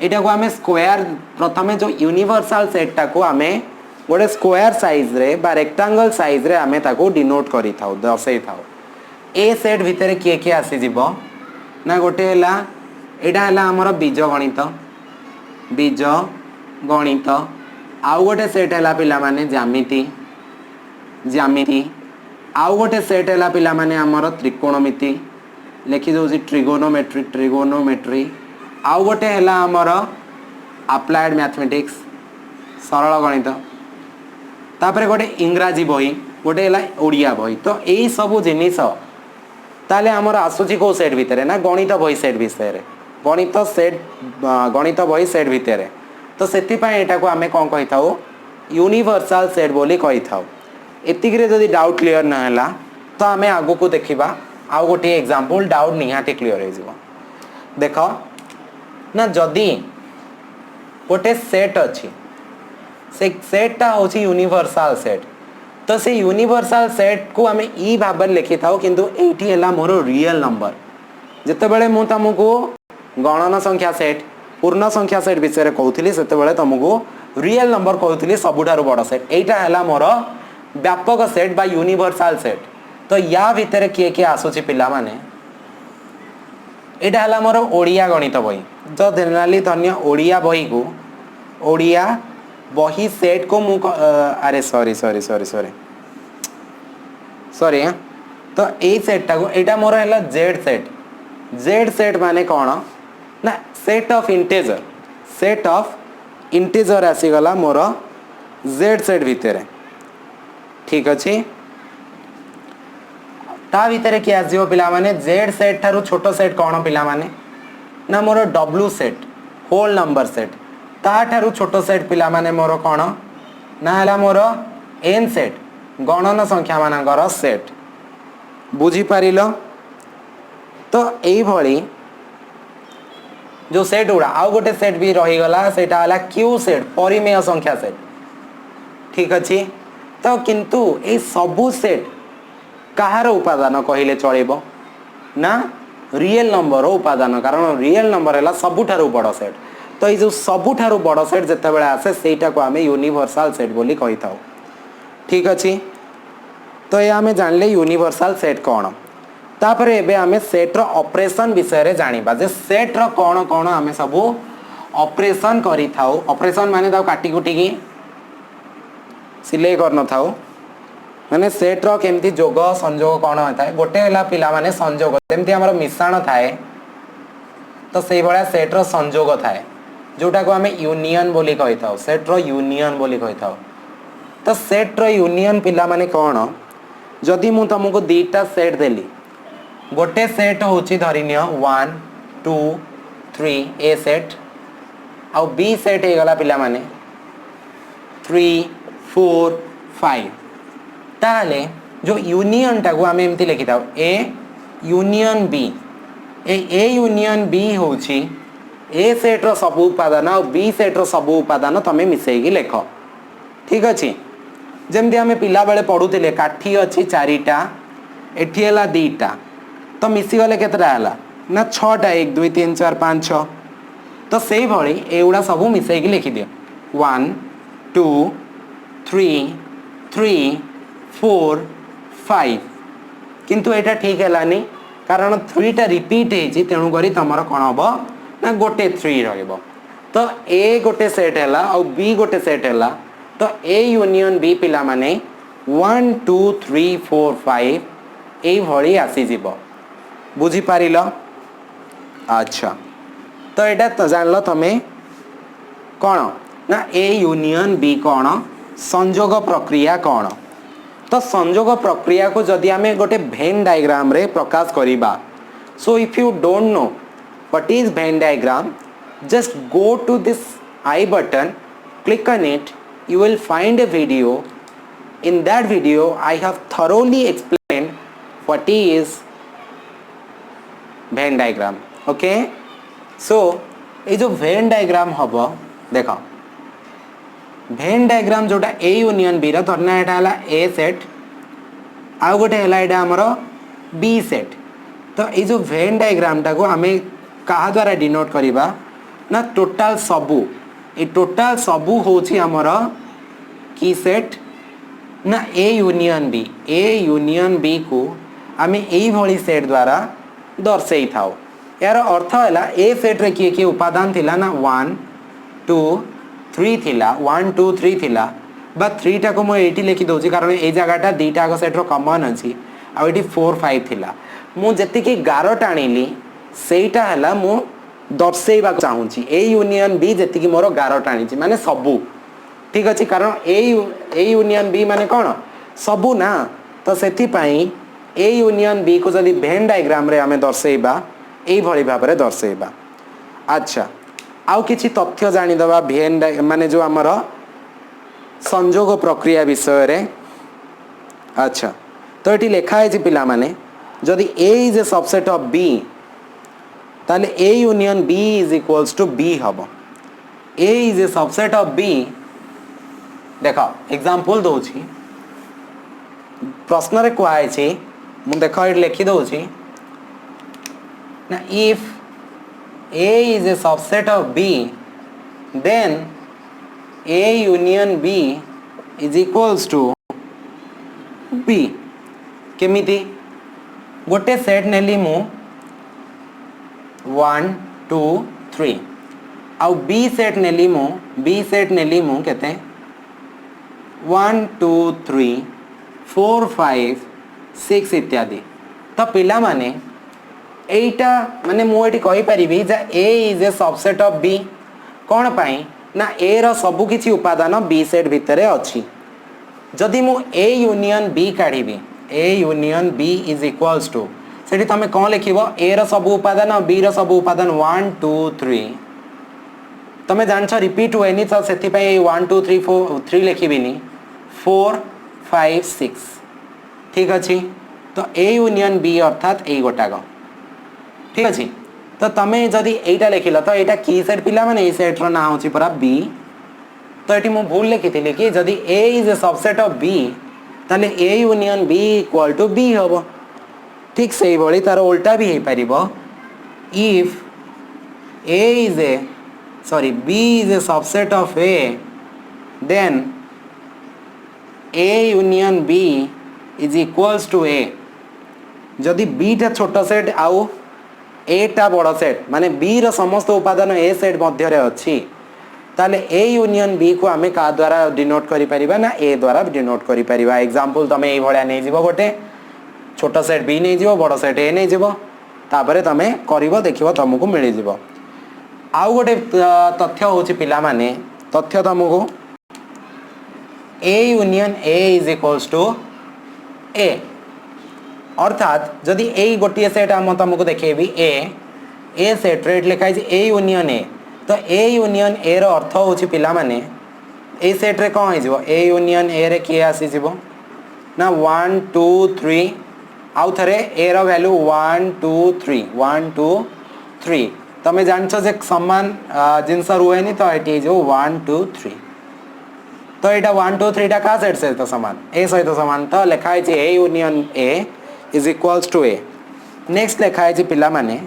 एटा को हमें स्क्वायर प्रथमे जो यूनिवर्सल सेट टा को हमें गोटे स्क्वायर साइज रे बा रेक्टेंगल साइज रे हमें ताको डिनोट करि थाउ दर्शै थाउ ए सेट भितर किए किए आसी जीवो ना गोटे हैला एटा हैला हमर बीज गणित आउ गोटे सेट हैला पिला माने ज्यामिति आउ गोटे सेट हैला पिला माने हमर त्रिकोणमिति लिखि दो ट्रिगोनोमेट्री आउ गोटे हैला हमर अप्लाइड मैथमेटिक्स सरल गणित तापरे गोटे इंग्राजी बही गोटे हैला ओडिया बही तो एई सब जिनिस ताले हमर आसुची को सेट भितर ना गणित बही सेट विषय रे गणित बही सेट भितर तो सेति पय एटा को हमें कोन कहि थाउ यूनिवर्सल सेट बोली कहि थाउ एतिक रे जदी डाउट क्लियर न हैला तो हमें आगु को देखिबा आउ गोटे एग्जांपल डाउट निहाती क्लियर हो जिवो देखो ना जदी गोटे सेट अछि से सेट ता होछि यूनिवर्सल सेट तो से यूनिवर्सल सेट को हमें ई भाबर लिखि थाउ किंतु एठी हैला मोर रियल नंबर जते बेले मु तमको गणन संख्या सेट पूर्ण संख्या सेट विषय रे कहउथिली सेते बेले तमको रियल नंबर कहउथिली सबुठारु बड़ सेट एटा हैला मोर व्यापक सेट बा यूनिवर्सल सेट तो या भितर किए किए आसुची पिला माने एटा हला मोर ओडिया गणित बही तो जनरली धन्य ओडिया बही को ओडिया बही सेट को मु अरे सॉरी तो ए सेट टा को एटा मोर हला जेड सेट माने कोन ना सेट ऑफ इंटीजर आसी गला मोर जेड सेट भितर ठीक अछि ता भितर कि आसीबो पिला माने जेड सेट थारु छोटो सेट कोन पिला माने ना मोर W set whole number set ताठारु छोट सेट पिला माने मोर कोन ना हला मोर एन सेट गणन संख्या मानकर सेट बुझी पारिलो। तो एई भली जो सेट उड़ा आउ गोटे सेट भी रही गला सेटा हला क्यू सेट परिमेय संख्या सेट ठीक अछि। तो किंतु ए सबु सेट कहार उपादान कहिले चलेबो ना रियल नंबर उपादान कारण रियल नंबर है सबुठारु बड़ सेट। तो ये जो सबुठारु बड़ सेट जिते बड़े आसे सेटा को आमे यूनिवर्सल सेट बोली कही थाउ ठीक अछि। तो ये आमे जानले यूनिवर्सल सेट कौन तापर एबे आमे सेट रो ऑपरेशन विषय रे जानिबा जे सेट रो कौन कौन आमे सबु ऑपरेशन करी थाउ। ऑपरेशन माने ताउ काटी कुटी की सिले कर न थाउ माने सेट रो केमती जोग संयोग कौन होता है गोटे हला पिला माने संयोग जेमती हमर मिश्रण थाए तो सेई बडा सेट रो संयोग थाए जोटा को आमे यूनियन बोली कहि थाउ सेट रो यूनियन बोली कहि थाउ। तो सेट रो यूनियन पिला माने कौन जदि मु तुमको दीटा सेट देली गोटे सेट होची धरिनियो 1 2 3 ए सेट आउ बी सेट हे गला पिला माने 3 4 5 ताले जो यूनियन टाको आमे एमती लिखि थाउ A union B A union B होची ए सेट रो सब उपादान और बी सेट रो सब उपादान तमे मिसेई की लेख ठीक अछि। जेमती आमे पिला बेले पढुतिले काठी अछि चारिटा एठी हला दीटा तो मिसी गले केतरा हला ना 6टा 1 2 3 4 5 6 तो सेई भली एउडा सब मिसेई की लिखि दियो 1 2 3 3 4 5 किंतु एटा ठीक हलानी कारण 3 टा रिपीट हेची तेनु करी तमरो कोन हबो ना गोटे 3 रहइबो। तो ए गोटे सेट हला और बी गोटे सेट हला तो ए यूनियन बी पिला माने 1 2 3 4 5 ए भली आसी जीवो बुझी पारिलो। अच्छा तो एटा तो जानलो तमे कोन ना ए यूनियन बी कोन संयोग प्रक्रिया कोन। तो संयोग प्रक्रिया को जदि आमे गोटे वेन डायग्राम रे प्रकाश करिबा so if you don't know what is Venn diagram just go to this I button click on it you will find a video in that video I have thoroughly explained what is Venn diagram okay so ये जो Venn diagram हबो देखो Venn diagram जोटा A union B रा धरना एटा हला A set आ गोटे हला एटा हमरो B set। तो ये जो Venn diagram टा को हमें कहा द्वारा डिनोट करिबा ना टोटल सबू ए टोटल सबू होची हमर की सेट ना ए यूनियन बी को आमे एई भली सेट द्वारा दर्शाई थाउ। यार अर्थ हैला ए सेट रे किए उपादान थिला ना 1 2 3 थिला 1 2 3 थिला बा 3 टा को म एठी लिखि दोची कारण ए जगहटा दीटा को सेट रो कॉमन अछि आ एठी 4 5 थिला मु जति की 11 टाणीली सेटा हैला मु दर्शेबा चाहूची ए यूनियन बी जति की मोर 11 टाणी माने सबू ठीक अछि कारण ए यूनियन बी माने कोन सबू ना। तो सेति पई ए यूनियन बी को जदी वेन डायग्राम रे हमें दर्शेबा एई भली भाबरे रे दर्शेबा। अच्छा आउ किछि तथ्य जानि दबा वेन माने जो हमर संयोग प्रक्रिया विषय रे। अच्छा तो एटी लेखा है पिला माने जदी A is a subset of B ताले A union B is equals to B हबो। A is a subset of B देखो एग्जांपल दोची प्रश्न रे कोआय छी मु देखो एट लिखि दोची ना if A is a subset of B then A union B is equals to B केमिति गोटे सेट नेली मु 1 2 3 आउ बी सेट नेली मु केते 1 2 3 4 5 6 इत्यादि। तो पिला माने एटा माने मु एटी कहि परिबी जे A is a subset of B कोन पाई ना ए रो सब किछि उपादान बी सेट भितरे अछि। जदि मु ए यूनियन बी काढिबी A union B is equals to सेठी तमे कोन लिखिबो ए रो सब उपादान बी रो सब उपादान 1 2 3 तुम्हें जानछ रिपीट हुएनी तो से 1 2 3 4 3 लिखिबिनी 4 5 6 ठीक अच्छी। तो ए यूनियन बी अर्थात ए गोटाक ठीक अच्छी। तो तुम्हें जदि एटा लिखिल तो यहाँ की सेट पिला माने ए सेट्र ना हूँ पूरा बी। तो ये मुझे भूल लिखी कि जदि A is a subset of B ताले A union B equal to B हम ठीक से ही तार उल्टा भी हो पार if A is a sorry B is a subset of A then A union B is equals to A. जदि बी टा छोट सेट आउ ए टा बड़ सेट माने बी रो समस्त उपादान ए सेट मध्य अच्छी ताले ए यूनियन बी को आमे का द्वारा डिनोट करि परिबा ना ए द्वारा डिनोट करि परिबा। एग्जांपल तमे ए भलिया नै जीवो गोटे छोट सेट बी नै जीवो बड़ सेट ए नै जीवो तापरे तमे करिवो देखिवो तुमको मिलि जीवो। आउ गोटे तथ्य होछि पिला माने तथ्य तुमको A union A is equals to A अर्थात जदि ए गोटे सेट आम तुमको देखेबी ए सेट रेट लिखाई ए यूनियन ए तो ए यूनियन ए रो अर्थ होछि पिला माने ए सेट रे कौन हो ए यूनियन ए रे किए आसी जीवो ना 1 2 3 आउ थरे ए रो वैल्यू 1 2 3 1 2 3 तमे जानछ जे समान जिनस रुएनी तो एटी जो 1 2 3 तो एटा 1 2 3 टा का सेट से तो समान ए सहित समान तो लिखाई A union A is equals to A. Next लिखाई पिला माने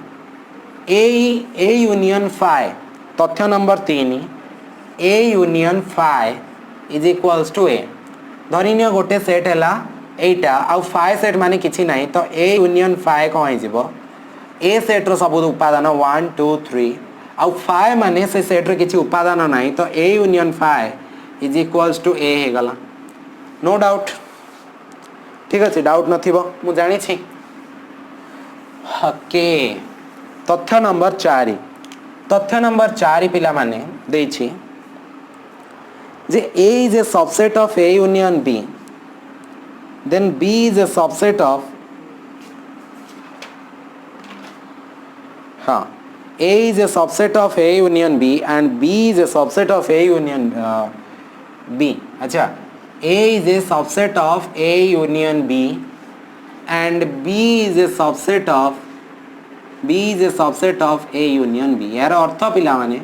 ए यूनियन फाइ तथ्य number 3 A union phi is equals to A. धरिनियो गोटे सेट हैला एटा आ फाइ सेट माने किछि नाही तो ए यूनियन फाइ कौन हो जिवो ए सेट रो सब उपादान 1 2 3 आ फाइ माने से सेट रो किछि उपादान नाही तो A union phi is equals to A हे गला नो डाउट ठीक अच्छे डाउट नथिबो मु जानि छी। ओके तथ्य नंबर 4 पिला माने देछि जे A is a subset of A union B then B is a subset of A is a subset of A union B and B is a subset of A union B। अच्छा A is a subset of A union B and B is a subset of A union B। यार अर्थ पिला माने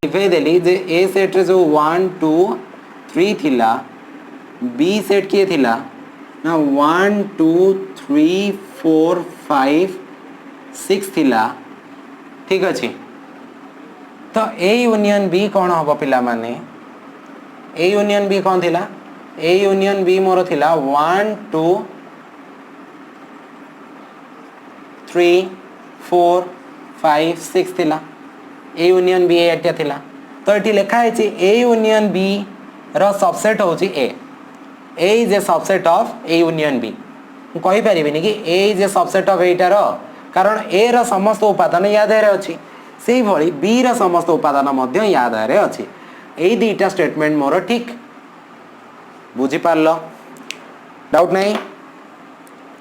लिखे देली जे ए set रे जो 1 2 3 थिला B set किए थिला ना 1 2 3 4 5 6 थिला ठीक अच्छे। तो ए यूनियन बी कौन हम पिला माने ए यूनियन बी कौन थिला ए यूनियन बी मोर थिला 1 2 3 4 5 6 थिला ए यूनियन बी एटा थिला। तो ये लिखा है ए यूनियन बी रो सबसेट होची A is a subset of A union B. मु कहि परिबिनी कि A is a subset of एटा रो कारण ए रो समस्त उपादान या देहरे अछि सेही भली बी रो समस्त उपादान मध्य या देहरे अछि। एई दुईटा स्टेटमेंट मोर ठीक बुझी पारलो डाउट नहीं।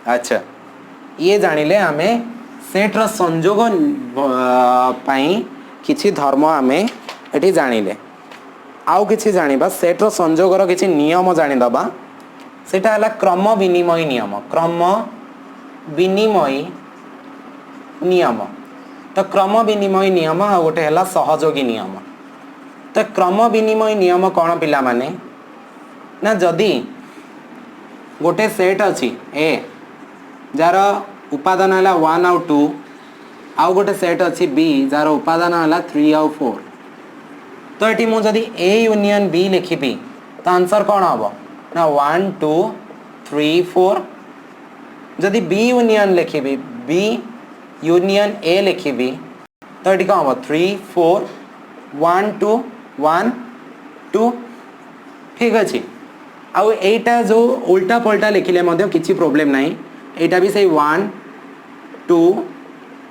अच्छा ये जानिले आमे सेट रो संयोग पाई किछि धर्म आमे एठी जानिले आउ किछि जानिबा सेट रो संयोग रो किछि नियम जानि दबा सेटा हला क्रम विनिमय नियम। क्रम विनिमय नियम तो क्रम विनिमय नियम आ गोटे हला सहयोगी नियम। तो क्रम विनिमय नियम कौन पिला माने ना जदि गोटे सेट अच्छी ए जार उपादान है 1 आउ 2 आउ गोटे सेट अच्छी बी जार उपादान है 3 आउ 4 तो ये मुझे ए यूनियन बी लिखी तो आंसर कौन हम ना 1 2 3 4। जदि बी यूनियन लिखी बी यूनियन ए लिखी तो ये कौन हम 3 4 1 2 1 2 ठीक अच्छे। आउ एटा जो उल्टा पल्टा लिखिले मध्य किसी प्रॉब्लम नहीं एटा भी सही 1 2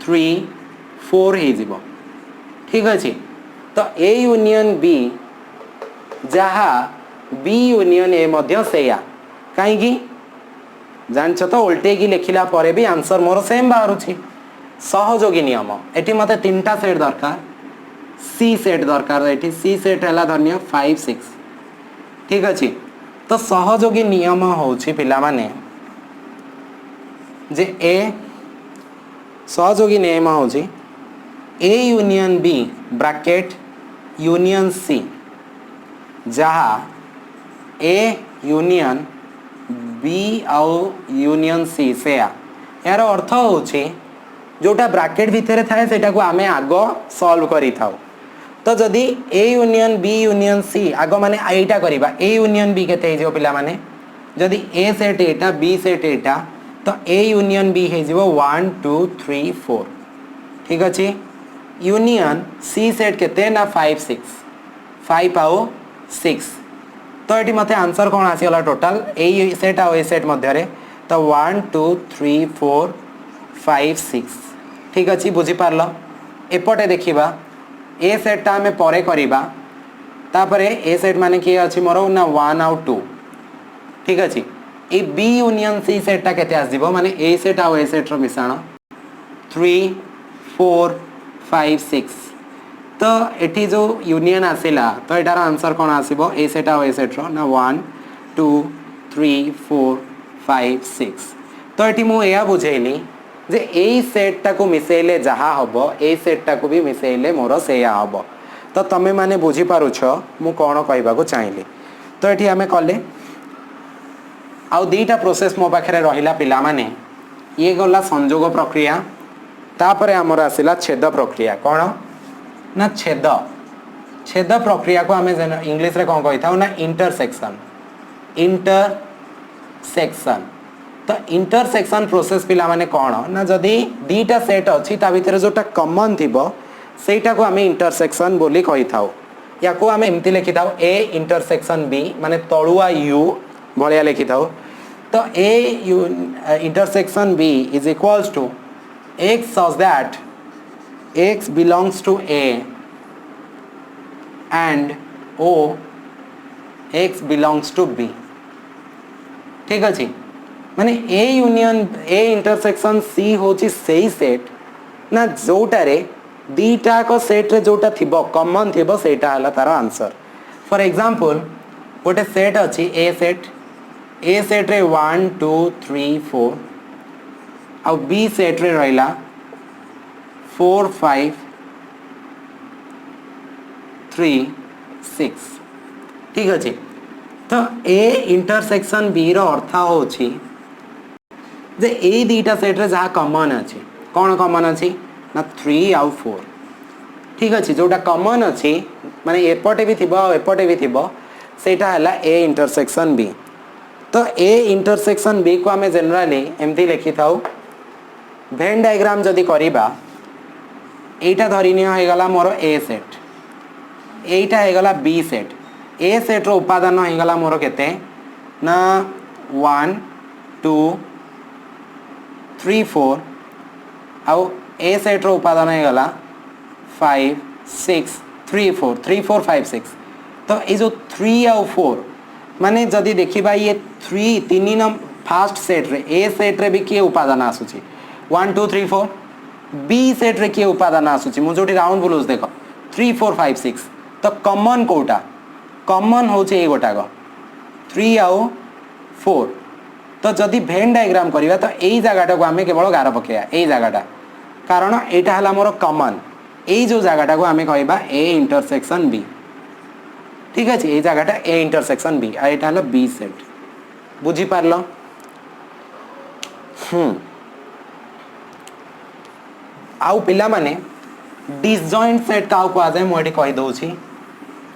3 4 हो जीवो ठीक अच्छे। तो ए यूनियन बी जहा बी यूनियन ए मध्य सेया कहीं जानछ तो उल्टे की लिखिला परे भी आंसर मोर सेम बाहरुछि सहयोगी नियम। एटी मते तीनटा सेट दरकार सी सेट दरकार ये सी सेट है धन्य 5 6 ठीक अच्छे तो सहयोगी नियम होची पिला माने जे ए सहयोगी नियम होची A union B bracket union C जहाँ ए यूनियन बी आउ यूनियन सी से यार अर्थ होची जोटा ब्रैकेट भितर थाए सेटा को आमे आगो सॉल्व करी थाउ तो जदि A union B union C आगो माने एटा करिबा ए यूनियन बी केते हिजो पिला माने जदि ए सेट एटा बी सेट एटा तो ए यूनियन बी हिजो 1 2 3 4 ठीक अछि यूनियन सी सेट केते ना 5 6 5 आउ 6 तो एटी मते आंसर कोन आसीला टोटल ए सेट आउ ए सेट मध्य रे तो 1 2 3 4 5 6 ठीक अच्छे बुझी पारल एपटे देखिबा ए सेट टा हमें परे करिबा तापरे ए सेट माने किए अछि मोर ना 1 आउ 2 ठीक अच्छे A B union C set टा केते आसीबो माने ए सेट आउ ए सेट रो मिश्रण 3 4 5 6 तो एठी जो यूनियन आसिला तो एटार आंसर कोन आसीबो ए सेट आउ ए सेट रो ना 1 2 3 4 5 6 तो एठी मु एया बुझेली जे ए सेट टा को मिसेले जहा हबो ए सेट टा को भी मिसेले मोर सेया हबो तो तमे माने बुझी पारुछ मु कोन कहबा को चाहली तो एठी हमें कले आउ दीटा प्रोसेस मो पाखरे रहिला पिला माने ये गला संयोग प्रक्रिया तापरे हमर आसिला छेद प्रक्रिया कोन ना छेद छेद प्रक्रिया को हमें इंग्लिश रे कोन कहिथाउ ना इंटरसेक्शन तो इंटरसेक्शन प्रोसेस पिला माने कौन ना जदि दीटा सेट अच्छी ता भीतर जोटा कॉमन थिबो सेटा को हमें इंटरसेक्शन बोली कहि थाउ या को हमें एमती लिखि थाउ ए इंटरसेक्शन बी माने तळुआ यू भलिया लिखि थाउ तो A intersection B is equals to x such that x belongs to a and o x belongs to b ठीक अछि माने A union A intersection C होची सेही सेट ना जोटा रे दीटा को सेट रे जोटा थिबो कॉमन थिबो सेटा हला तार आंसर फॉर एग्जांपल गोटे सेट अछि ए सेट रे 1 2 3 4 आ बी सेट रे रहिला 4 5 3 6 ठीक अछि तो ए इंटरसेक्शन बी रो अर्थ होची जे ए दीटा सेट रे जहा कॉमन अछि कोन कॉमन अछि ना 3 आउ 4 ठीक अछि जोटा कॉमन अछि माने एपटे भी थिबो सेटा हला ए इंटरसेक्शन बी तो ए इंटरसेक्शन बी को हमें जनरली एमती लिखि थाउ वेन डायग्राम जदि करिबा एटा धरिनिय हो गला मोर ए सेट एटा हो गला बी सेट ए सेट रो उपादान हो गला मोर केते ना 1 2 3 4 आउ ए सेट रो उपादान हो गला 5 6 3 4 3 4 5 6 तो ये जो 3 आउ 4 माने जदि देखिबा ये 3 तीन नंबर फर्स्ट सेट रे ए सेट रे भी के उपादान आसुची 1 2 3 4 बी सेट रे के उपादान आसुची मु जोटी राउंड बुलुस देखो 3 4 5 6 तो कॉमन कोटा कॉमन होचे ए गोटा को 3 आउ 4 तो जदि वेन डायग्राम करिवा तो एई जगाटा को हमें केवल गार पकेया एई जगाटा कारण एटा हला मोर कॉमन एई जो जगाटा को हमें कहबा ए इंटरसेक्शन बी ठीक अछि एई जगाटा ए इंटरसेक्शन बी आ एटा हला बी सेट बुझी पारलो आउ पिला माने डिसजॉइंट सेट का को आजे मोटी कहि दउछि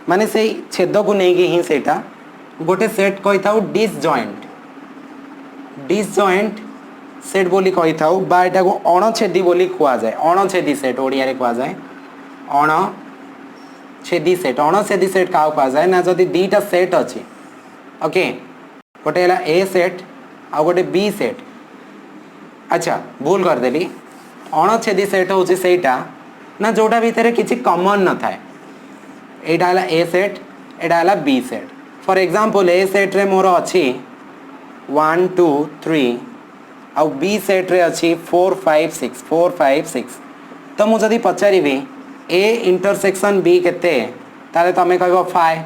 माने से छेद को नै कि ही सेटा गोटे सेट कहि थाउ डिसजॉइंट सेट बोली कहि थाउ बा एटा को अणछेदी बोली कुआ जाय अणछेदी सेट ओडिया रे कुआ जाय अणछेदी सेट का कुआ जाय ना जदी दीटा सेट अछि ओके गोटे हला ए सेट आ गोटे बी सेट अच्छा भूल कर देली अणछेदी सेट होछि सेटा ना जोटा भीतर किछि कॉमन न थाए एटा हला ए सेट एटा हला B set for example A set रे मोर अछि 1 2 3 आ बी सेट रे अछि 4 5 6 तो मु जदी पचारिबी ए इंटरसेक्शन बी केते ताले तमे कहबो फाइ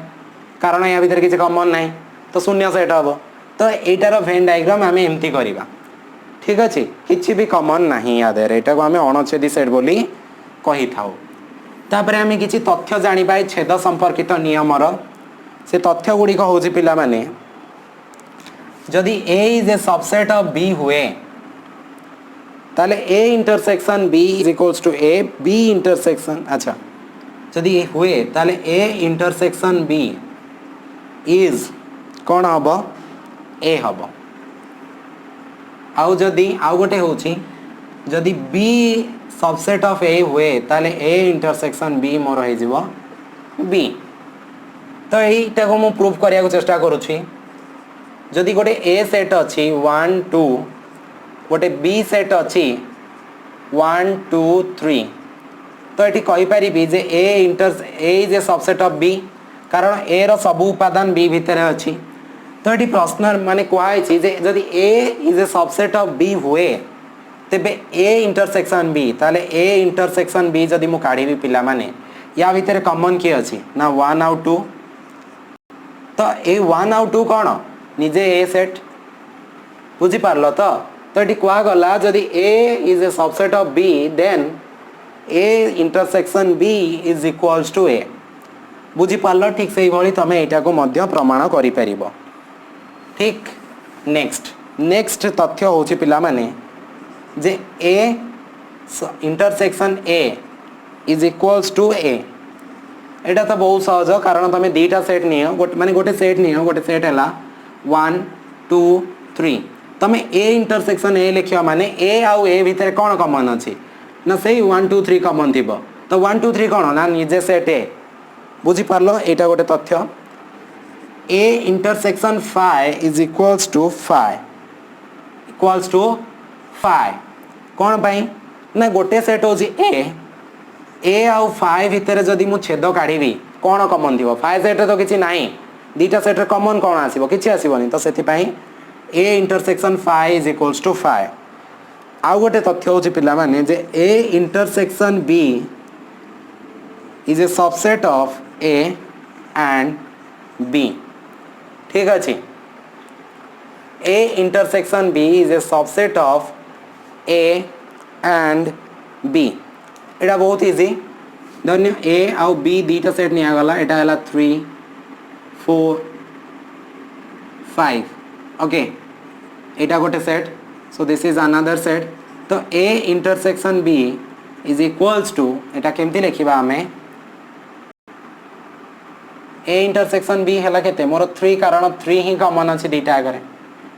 कारण या भीतर किसी कॉमन नाही तो शून्य सेट हम तो एटार वेन डायग्राम आम एमती करवा ठीक अच्छे किसी भी कॉमन नहीं या देर एटा को आम अणछेदी सेट बोली कही थाउ तापर आम किसी तथ्य जानिबा छेद संपर्कित नियमर से तथ्य गुड़िक हूँ पिला माने जदि A is a subset of B हुए ताले A intersection B is equals to A B intersection अच्छा जदि हुए ताले ए इंटरसेक्शन बी इज कौन हम ए हम आउ जदि आउ गोटे होची जदि बी सबसेट ऑफ ए हुए ताले ए इंटरसेक्शन बी मोर हो जीवो बी तो यहीटा को मु प्रूफ करिया को चेष्टा करूची जदि गोटे ए सेट अच्छी 1 2 गोटे बी सेट अच्छी 1 2 3 तो ये कही पारि जे A is a subset of B कारण ए रो सब उपादान बी भितर अच्छी तो ये प्रश्न माने कहुई जदि A is a subset of B हुए तेबे ए इंटरसेक्शन बी ताले ए इंटरसेक्शन बी जदि मु काढ़ी पिला माने या भितर कॉमन किए अच्छी ना 1 आउ 2 तो ए 1 आउ 2 कौन निजे ए सेट बुझी पारल तो ये कहगला जदि A is a subset of B then A intersection B is equals to A बुझी पारल ठीक से भाई तुम यहाँ को मध्य प्रमाण करि परिबो ठीक नेक्स्ट तथ्य होची पिला माने जे A intersection A is equals to A एटा तो बहुत सहज कारण तुम दीटा सेट नियो माने गोटे सेट नियो गोटे सेट है 1 2 3 तुम ए इंटरसेक्शन ए लिख माने ए आउ ए भितर कौन कॉमन अच्छी ना से 1 2 3 कॉमन थी तो 1 2 3 कौन ना निजे सेट ए बुझी पारल एटा गोटे तथ्य A intersection phi is equals to phi कौन पाई ना गोटे सेट हो ए आउ फाइ भितर जदि मु छेद काढ़ी कौन कॉमन थी फाइ सेट तो किसी ना दीटा सेट कॉमन कौन आसो कि आसबनी तो से A intersection phi is equals to phi आउ गोटे तथ्य हूँ पिला माने जे A intersection B is a subset of A and B ठीक अच्छे A intersection B is a subset of A and B एटा बहुत इजी धन्य ए आउ बी दीटा सेट निगला एटा है 3 4 5 ओके एटा गोटे set so this is another set तो A intersection B is equals to एटा केमती लिखिबा हमें ए इंटरसेक्शन बी है केते मोर 3 कारण 3 ही कॉमन अच्छे दीटा आगे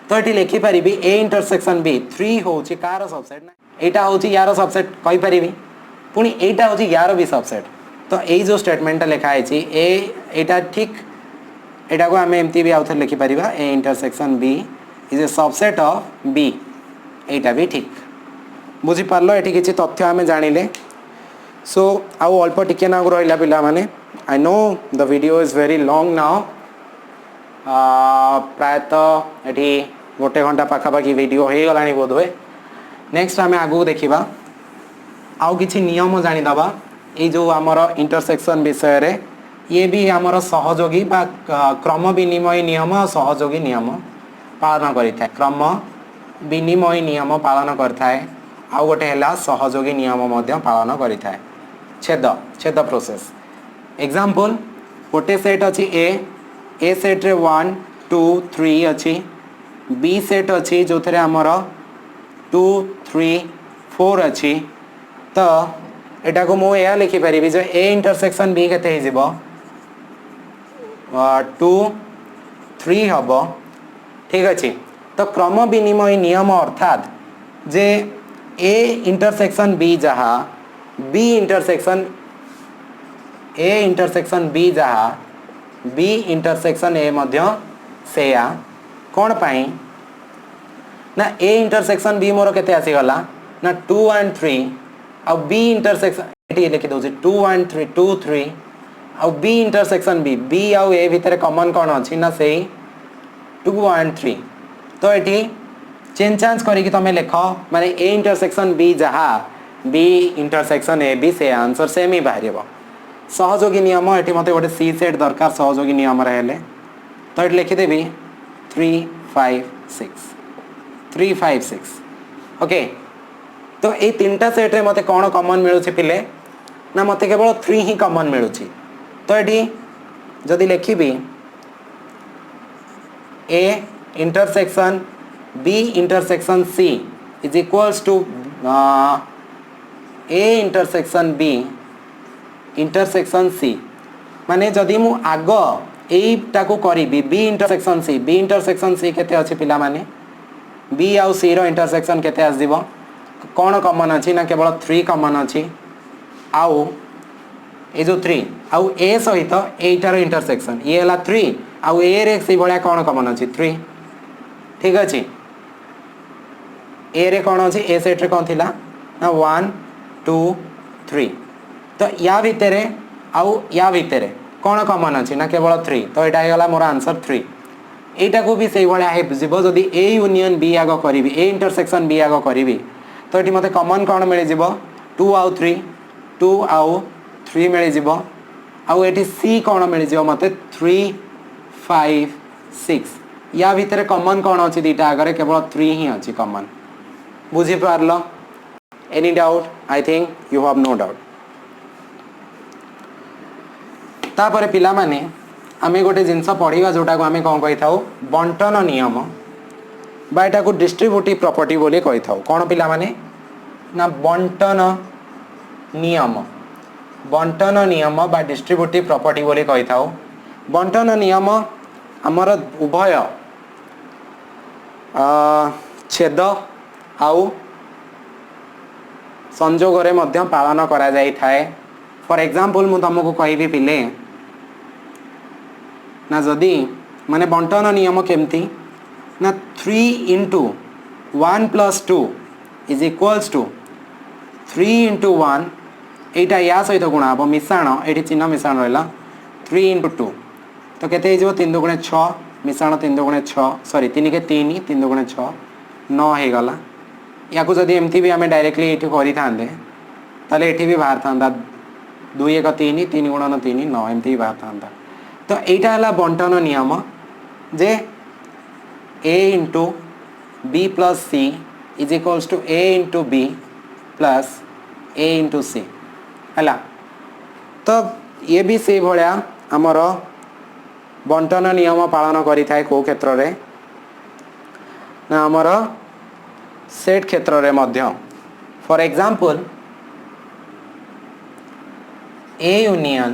तो ये लिखि पारि ए इंटरसेक्शन बी 3 हूँ कार सबसेट ना यहाँ हूँ यार सबसेट कही पारि पुणी यहाँ हूँ यार भी सबसेट तो यही जो स्टेटमेंट लिखाई एटा ठीक यहाँ को आम एमती भी आउ थे लिखिपर A intersection B is a subset of B यहाँ भी ठीक बुझीपार ये किसी तथ्य आम जानिले सो आउ अल्प टिके ना रहा पिला माने I know the video is very long now प्रायतः ये गोटे घंटा पाखापाखि वीडियो हो गला बोध हुए नेक्स्ट आम आगू देखा आउ किसी नियम जानीदबा ये जो आमर इंटरसेक्शन विषय रे ये भी आमर सहयोगी बा क्रम विनिमय नियम सहयोगी नियम पालन करें क्रम विनिमय नियम पालन करए आउ गोटे है सहयोगी नियम पालन करें छेद छेद प्रोसेस एग्जाम्पल गोटे सेट अच्छी ए सेट रे 1 2 3 अच्छी बी सेट अच्छी जो थे आमर 2 3 4 अच्छी तो यहाँ को मुझे लिखिपारि जो ए इंटरसेक्शन बी केते 2 3 हम ठीक अच्छे तो क्रम विनिमय नियम अर्थात जे ए इंटरसेक्शन बी जहाँ B intersection A intersection B जहाँ बी इंटरसेक्शन ए मध्य सेया कौन पाई ना ए इंटरसेक्शन बी मोर केते आसीगला ना 2 and 3 आ बी इंटरसेक्शन ये लिखि दउछि 2 and 3 2 3 आ बी इंटरसेक्शन बी आउ ए भितर कॉमन कौन अच्छी ना से 2 and 3 तो ये चेंज चांज करके तुम लिख माने ए इंटरसेक्शन बी जहाँ बी इंटरसेक्शन ए बी से आंसर सेम ही बाहर सहयोगी नियम ये मत गोटे सी सेट दरकार सहयोगी नियम रहे तो ये लिखिदेवी 3 5 6 3 5 6 ओके। तो ये तीनटा सेट रे मते कौन कॉमन मिलूची पिले ना मते केवल 3 ही कॉमन मिलूची। तो ये जदि लिखी A intersection B intersection C is equals to A intersection B intersection C माने जदि मु आग एटा को करी बी इंटरसेक्शन सी केते अछि पिला माने बी आउ सी रो इंटरसेक्शन केते आस दिबो कौन कॉमन अछि ना केवल 3 कॉमन अछि आउ ए जो 3 आउ ए सहित एटार इंटरसेक्शन ये हला 3 आउ ए रे से भलिया कौन कॉमन अछि 3 ठीक अछि। ए रे कौन अछि ए सेट रे कौन थिला ना 1 2 3 तो या भितरे आउ या भितरे कौन कॉमन अछि ना केवल 3 तो एटा हेगला मोर आंसर 3। एटा को भी सेही भलिया हे जिवो जदी ए यूनियन बी आगो करिवि ए इंटरसेक्शन बी आगो करिवि तो एटी मते कॉमन कौन मिले जिवो 2 आउ 3 2 आउ 3 मिले जिवो आउ एटी सी कौन मिले जिवो मते 3 5 6 या भितरे कॉमन कौन अछि दीटा आगरे केवल 3 ही अछि कॉमन बुझी पारलो। Any doubt I think you have no doubt. तापर पिला माने आमे गोटे जिनस पढ़िबा जोटा को आमे कोन कहि थाउ बंटन नियम बा एटा को डिस्ट्रीब्यूटिव प्रॉपर्टी बोली कहि थाउ कोन पिला माने ना बंटन नियम बा डिस्ट्रीब्यूटिव प्रॉपर्टी बोली कहि थाउ। बंटन नियम हमर उभय छेद आउ संजोग रे मध्य पालन करा जाई थाए। फॉर एग्जांपल मु तुमको कहिबी पिले ना जदि माने बंटन नियम केमती ना 3 into 1 plus 2 is equals to 3 into 1 एटा या सहित गुणा हम मिश्रण एठी चिन्ह मिश्रण रहला 3 into 2 तो केते हो 3 दुगुणे 6 मिश्रण 3 दुगुणे 6 सॉरी 3 के 3 3 दुगुणे 6 9 हे गला या को जदि एमती भी हमें डायरेक्टली एठी करि थांदे ताले एठी भी बाहर थांदा 2 1 3 3 गुणन 3 9 एमती भी बाहर थांदा। तो एटा हला बंटन नियम जे a into b plus c is equals to a into b plus a into c हला। तो ये भी से भलिया हमर बंटन नियम पालन करि थाए को क्षेत्र रे ना हमर सेट क्षेत्र रे मध्य। For example a union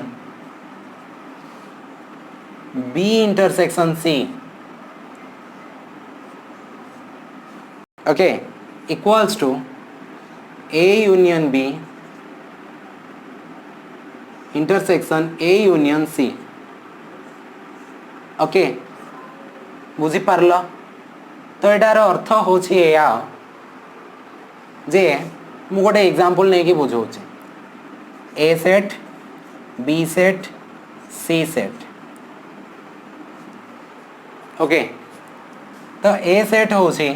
b intersection c okay equals to a union b intersection a union c okay बुझी पारल। तो एटार अर्थ होछि या जे मु गोटे एग्जांपल नै कि बुझौछि ए सेट बी सेट सी सेट ओके। तो ए सेट होछि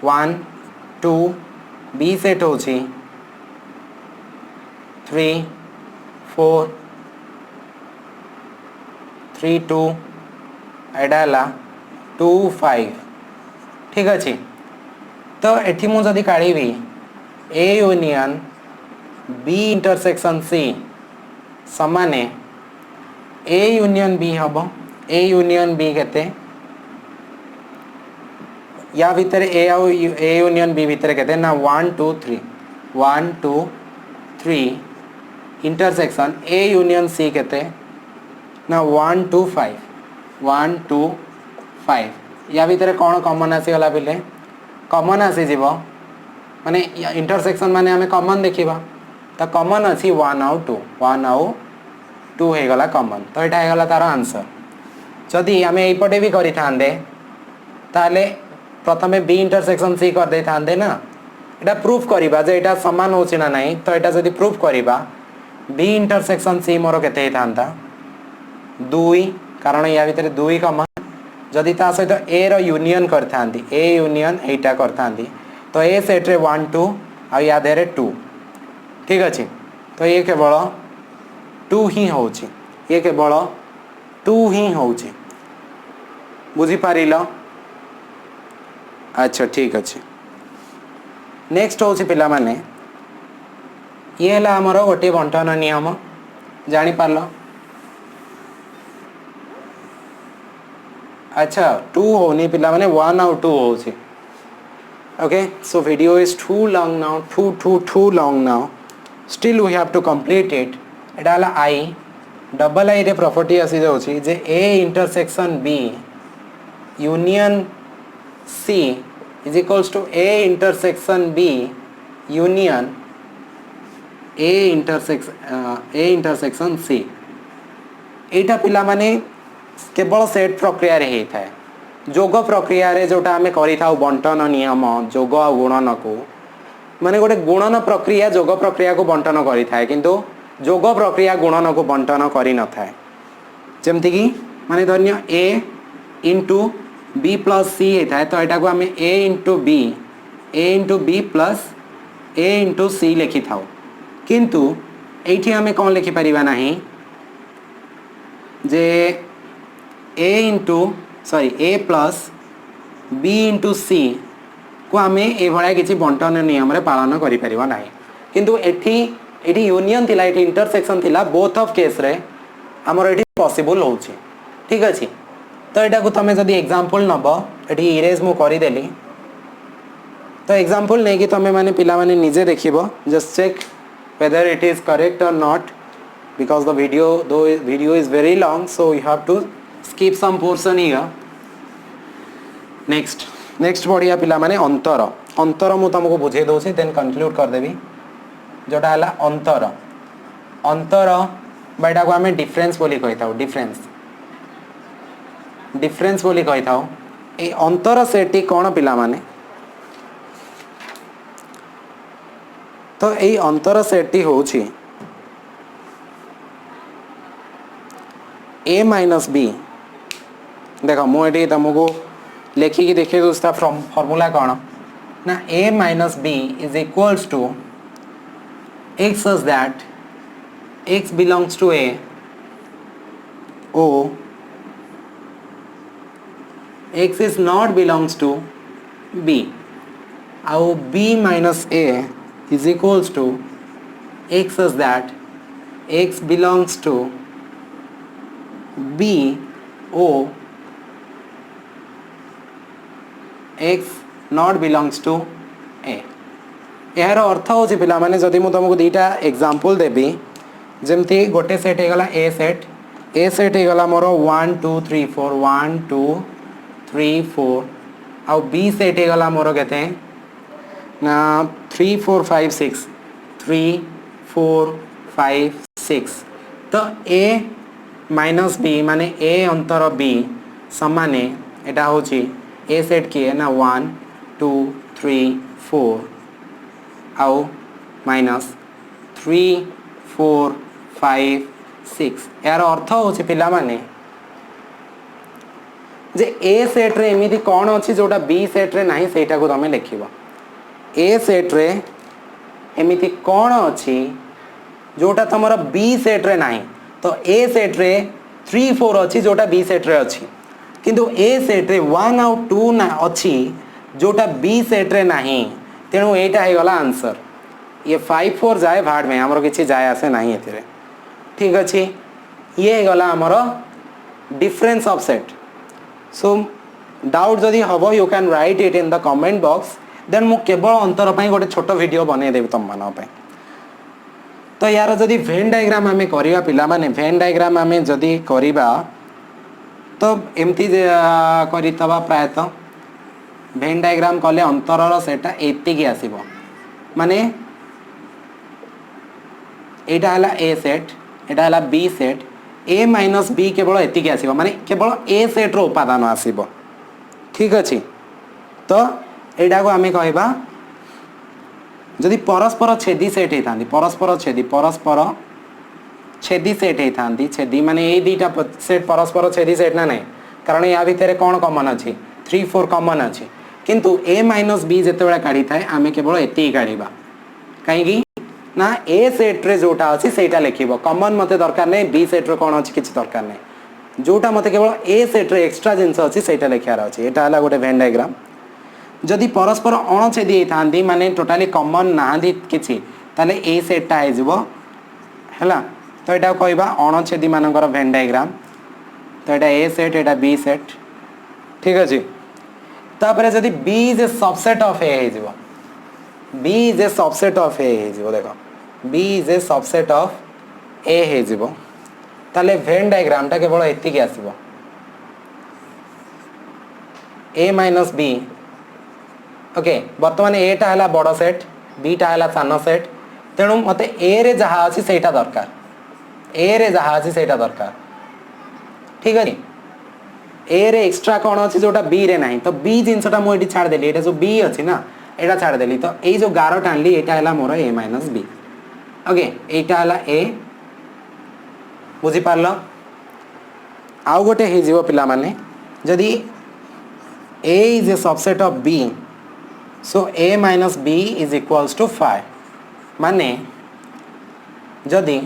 1 2 बी सेट होछि 3 4 3 2 एडाला 2 5 ठीक अछि। तो एठी मु जदि काढिबी A union B intersection C समाने ए यूनियन बी हबो ए यूनियन बी केते या भीतर ए यूनियन बी भीतर केते ना 1 2 3 1 2 3 इंटरसेक्शन ए यूनियन सी केते ना 1 2 5 1 2 5 या भीतर कौन कॉमन आसी गला बिले कॉमन आसी जीवो माने इंटरसेक्शन माने हमें कॉमन देखिबा तो कॉमन अछि 1 आउ 2 हे गला कॉमन। तो एटा हे गला तार आंसर। जदि हमें एपटे भी करि थांदे ताले प्रथमे बी इंटरसेक्शन सी कर दे थांदे ना एटा प्रूफ करिबा जे एटा समान होछि ना नाही। तो एटा जदि प्रूफ करिबा बी इंटरसेक्शन सी मोर केते हे थांदा 2 कारण या भीतर 2 कॉमन जदि ता सहित ए रो यूनियन करथांदी ए यूनियन एटा करथांदी तो ए सेट रे 1 2 आ या देरे 2 ठीक अच्छे तो ये केवल 2 ही होची ये केवल 2 ही होची बुझी पारिल अच्छा ठीक अच्छे नेक्स्ट होची पिला माने ये है आमर गोटे बंटन नियम जानी पारल अच्छा 2 होनी पिला माने 1 और 2 होची okay so video is too long now too long now still we have to complete it एटा हला I डबल I रे प्रॉपर्टी आसी जाउची जे A intersection B union C is equals to A intersection B union A intersection C एटा पिला माने केवल set प्रक्रिया रे हे थाए जोग प्रक्रिया रे जोटा आमे करि थाउ बंटन नियम जोग आ गुणन को माने गोटे गुणन प्रक्रिया जोग प्रक्रिया को बंटन करि थाए किंतु जोग प्रक्रिया गुणन को बंटन करि न थाए जेमति कि माने धन्य A into B plus C हे थाए तो एटा को आमे A into B plus A into C लिखि थाउ किंतु एठी आमे कोन लिखि परिबा नाही जे A plus B into C को आमे ए भळा किछि बंटन नियम रे पालन करि परिबा नाही किंतु एठी यूनियन थिला एठी इंटरसेक्शन थिला बोथ ऑफ केस रे हमर एठी पॉसिबल होछि ठीक अछि तो एटा को तमे जदी एग्जांपल नबो एठी इरेज मु करि देली तो एग्जांपल नै कि तमे माने पिला माने निजे देखिबो just check whether it is correct or not because the video is very long so you have to skip some portion here next बढ़िया पिला माने अंतर मु तुमको बुझे दोछि देन कंक्लूड कर देबी जोटा हला अंतर बाइटा को हमें डिफरेंस बोली कहि थाउ डिफरेंस बोली कहि थाउ ए अंतर सेटी कोन पिला माने तो ए अंतर सेटी होछि A minus B देखो मुझे तुमको लेखिकी देखिए दोस्ता फ्रॉम फॉर्मूला कौन ना A minus B is equals to x such that x belongs to A O x is not belongs to B और B minus A is equals to x such that x belongs to B O x not belongs to A यार अर्थ होछि पिला माने जदि मु तुमको दीटा example देबी जेमति गोटे सेट हे गला A सेट हे गला मोर 1 2 3 4 1 2 3 4 आ B सेट हे गला मोर केते ना 3 4 5 6 3 4 5 6 तो A माइनस B माने A अंतर B समाने एटा होची A सेट किए ना 1 2 3 4 आउ माइनस 3 4 5 6 यार अर्थ होची पिला माने जे A सेट रे एमिति कोन अछि जोटा B सेट रे नाही सेटा को तमे लिखिबो A सेट रे एमिति कोन अछि जोटा तमरा B सेट रे नाही तो A सेट रे 3 4 अच्छी जोटा B सेट रे अच्छी किंतु A सेट रे 1 और 2 ना अच्छी जोटा B सेट रे नहीं तेणु एटा है गला आंसर ये 5 4 जाए भाड़ में हमरो किछि जाए आसे नहीं एथिरे ठीक अछि ये गला हमरो difference of set so doubt जदी हबो you can write it in the comment box then मु केवल अंतर पई गोटे छोटो वीडियो बने देबी तुम मानो पे तो यार जदि वेन डायग्राम आमे करिवा पिला माने वेन डायग्राम आमे जदि करिवा तो एमती करितबा प्रायतः वेन डायग्राम कले अंतरर सेटा एति की आसीबो माने एटा हला A सेट एटा हला B set A minus B केवल एति की आसीबो माने केवल A सेट रो उपादान आसीबो ठीक अछि तो एटा को आमे कहबा जदि परस्पर छेदी सेट हेतांती परस्पर छेदी सेट हेतांती छेदी माने ए दीटा सेट परस्पर छेदी सेट ना नहीं कारण या भितर कौन कॉमन अच्छी 3 4 कॉमन अच्छी किंतु ए माइनस बी जिते काढ़ी थाए आम केवल एति काढ़ा कहीं ना ए सेट रे जोटा अच्छी सेटा लिखिब कॉमन मते दरकार नहीं बी सेट रे कौन अच्छी किसी दरकार नहीं जोटा मते केवल ए सेट रे एक्स्ट्रा जिनस अच्छी सेटा लिखार अच्छी यहाँ है गोटे वेन डायग्राम जदि परस्पर अणछेदी था माने टोटाली कॉमन ना किसी ताले ए सेटा है तो यहाँ कहवा अणछेदी मानकर वेन डायग्राम तो यहाँ ए सेट यहाँ बी सेट ठीक अच्छे तापर जदि B is a subset of A हो B is a subset of A देख B is a subset of A ताले वेन डायग्राम टा केवल एतिकी आसीबो ए माइनस बी ओके बर्तमान ए टा हला बड़ सेट बी टा हला सान सेट तेणु मते ए रे जहा अछि सेटा दरकार ए रे जहा अछि सेटा दरकार ठीक है ए रे एक्स्ट्रा कौन अच्छी जोटा बी रे नहीं तो बी जिनसटा मुझे छाड़ देली एटा जो बी अच्छी ना एटा छाड़ देली तो ये जो गार टाणली एटा है मोर ए माइनस बी ओके एटा है ए बुझी पारल आउ गोटे हो पिला माने जदि A is a subset of B so A minus B is equals to 5 माने जदि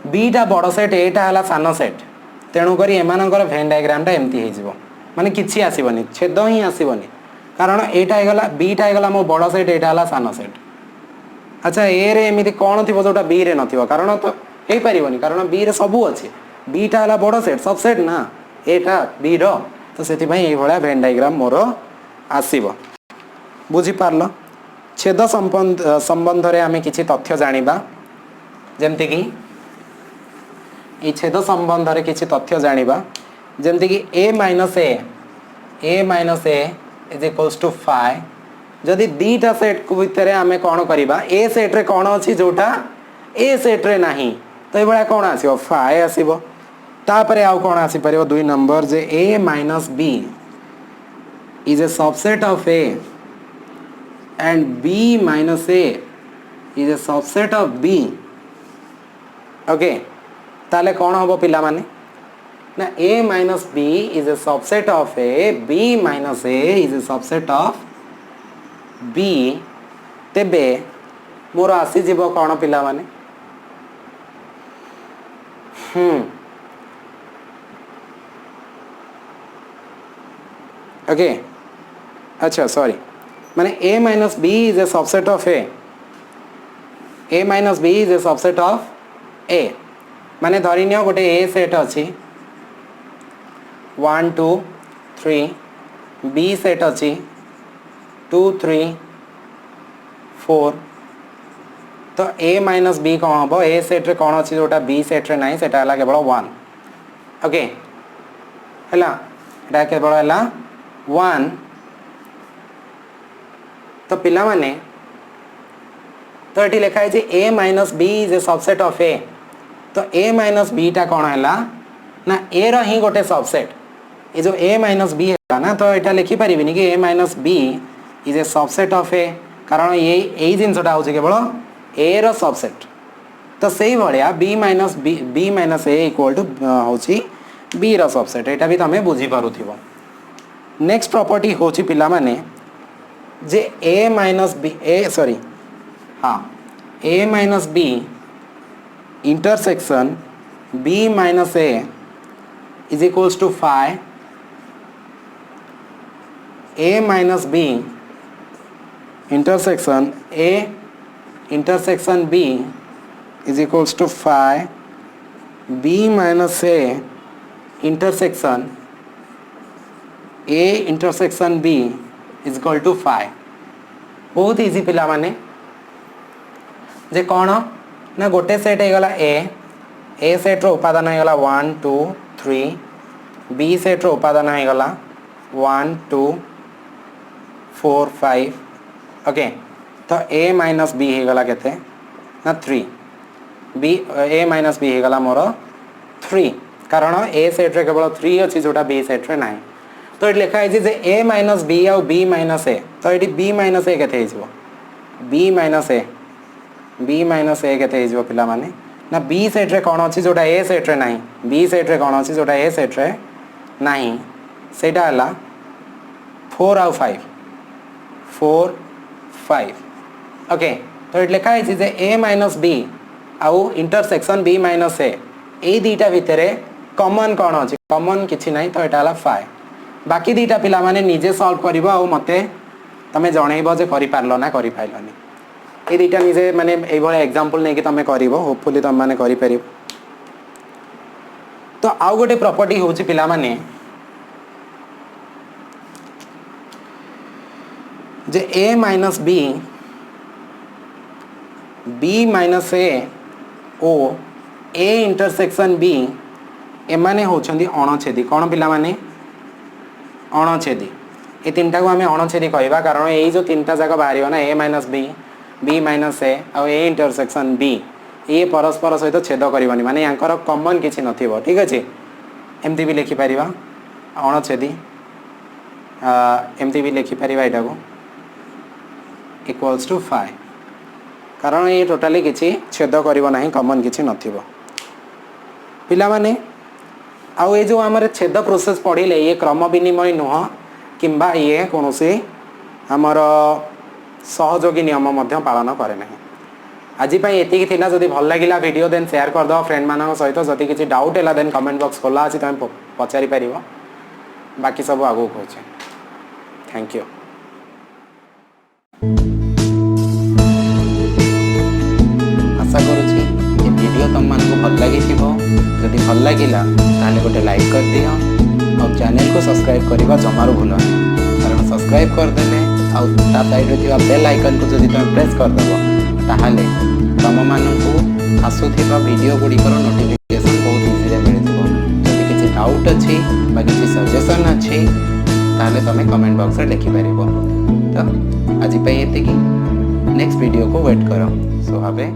बी टा बड़ सेट एटा है सान सेट तेणुक एमानकर वेन डायग्राम टा एमती हो माने किसी आसबनी छेद ही आसबनी कारण एटा होगा बीटा होगा मो बड़ सेट एटा है सान सेट अच्छा ए रे एमती कौन थी जोटा बी रे नथिबो कारण तो हो पारिबनी कारण बी रे सबू अच्छे बीटा है बड़ सेट सब सेट ना एटा बी रो तो से भाया वेन डायग्राम मोर आसब बुझी पारल छेद संबंध रे आमे किछि तथ्य जानिबा जेमति कि ये छेद संबंध रे किछि तथ्य जानिबा जेमति कि A minus A is equals to 5 जदि दीटा सेट को भितर आमे कौन करिबा ए सेट रे कौन अछि जोटा ए सेट रे नाही तो ये बड़ा कौन आसीबो 5 आसीबो तापरे आउ कौन आसी परिबो 2 नंबर जे A minus B is a subset of A and B minus A is a subset of B okay ताले कौन हम पिला माने ना A minus B is a subset of A B minus A is a subset of B तेबे मोर आसी जीव कौन पिला माने ओके अच्छा सॉरी माने A minus B is a subset of A minus B is a subset of A माने धरी नियो गोटे ए सेट अच्छी 1 2 3 बी सेट अच्छी 2 3 4 तो ए माइनस बी कौन हम ए सेट रे कौन अच्छी जोटा बी सेट रे नहीं सेटा हला केवल 1 ओके हला एटा केवल हला 1 तो पिला माने तो ये लिखा है A minus B is a subset of A तो ए माइनस बी टा कौन है ना ए रो गोटे सबसेट ये जो ए माइनस बी है ना तो यहाँ लिखि पारिबिनी कि A minus B is a subset of A कारण ये जिनसटा हूँ केवल ए रो सबसेट तो से भाया B minus A equal to हूँ बी रो सबसेट यहाँ भी तुम बुझीपार नेक्स्ट प्रॉपर्टी हूँ पिला माने जे A minus B A sorry हाँ A minus B intersection b minus A is equals to 5 a minus b intersection a intersection b is equals to 5 b minus A intersection a intersection b is equal to 5 बहुत easy पिला माने जे कौन ना गोटे set होगला ए set रो उपादान होगला 1 2 3 B set रो उपादान होगला 1 2 4 5 ओके तो ए माइनस बी होगला केते ना 3 बी ए माइनस बी होगला मोर 3 कारण ए सेट रे केवल 3 अच्छी जोटा बी सेट रे नाही तो ये लिखा है जे ए माइनस बी आउ बी माइनस ए तो ये बी माइनस ए केते हिजबो बी माइनस ए केते हिजबो पिला माने ना बी सेट रे कौन अच्छी जोटा ए सेट रे नाही बी सेट रे कौन अच्छी जोटा ए सेट रे नाही सेटा हला 4 आउ 5 4 5 ओके तो ये लिखा है जे a माइनस b आउ इंटरसेक्शन b माइनस a ए दीटा भितर कॉमन कौन अच्छे कॉमन किसी ना तो यहाँ 5 बाकी दीटा पिला माने निजे सॉल्व करिवो आ मते तमे जणैबो जे करि पारलो ना करि पाइलोनी ए दीटा निजे माने ए भले एग्जांपल नै कि तमे करिवो होपफुली तम माने करि परिबो तो आउ गोटे प्रॉपर्टी होची पिला माने जे a minus b b minus a ओ a इंटरसेक्शन b एमाने होचंदी अणछेदी कोन पिला माने अणछेदी ए तीनटा को आमे अणछेदी कहबा कारण ए जो तीनटा जागा बाहरियो ना a minus b b minus a आ a इंटरसेक्शन b ए परस्पर सहित छेद करबनी माने यांकर कॉमन किछि नथिबो ठीक अछि एमती भी लिखि परिबा अणछेदी एमती भी लिखि परिबा एटा को इक्वल्स टू 5 कारण ये टोटाली किछि छेद करिवो नाही कॉमन किछि नथिबो पिला माने आउ ये जो हमर छेद प्रोसेस पढ़िले ये क्रम विनिमय नुह किंबा ये कोनोसी हमर सहयोगी नियम मध्य पालन करे नाही आज एति थिला जदि भल लागिला वीडियो देन शेयर कर दो फ्रेंड मानक सहित जदि किछि डाउट हैला देन कमेंट बॉक्स खोला अछि तमे पचारि परिबो बाकी सब आगो कहूचे थैंक यू आशा करूची ये वीडियो तुम मान को भल लगी थिबो जदि भल लागिला ताले गोटे लाइक कर दियो और चैनल को सब्सक्राइब करबा जमारो भूलो कारण सब्सक्राइब कर देले और ता साइड रे थिबा बेल आइकन को जदि तुम प्रेस कर दबो ताहाले तम मानकू आसुथिबा वीडियो गुड़िकर नोटिफिकेशन बहुत इजी रे मिल जिवो जदि किछि डाउट अछि बा किछि सजेशन अछि ताहाले तमे कमेंट बॉक्स रे लिखि परिबो तो आज पे एतिकी नेक्स्ट वीडियो को वेट करो सो हैव ए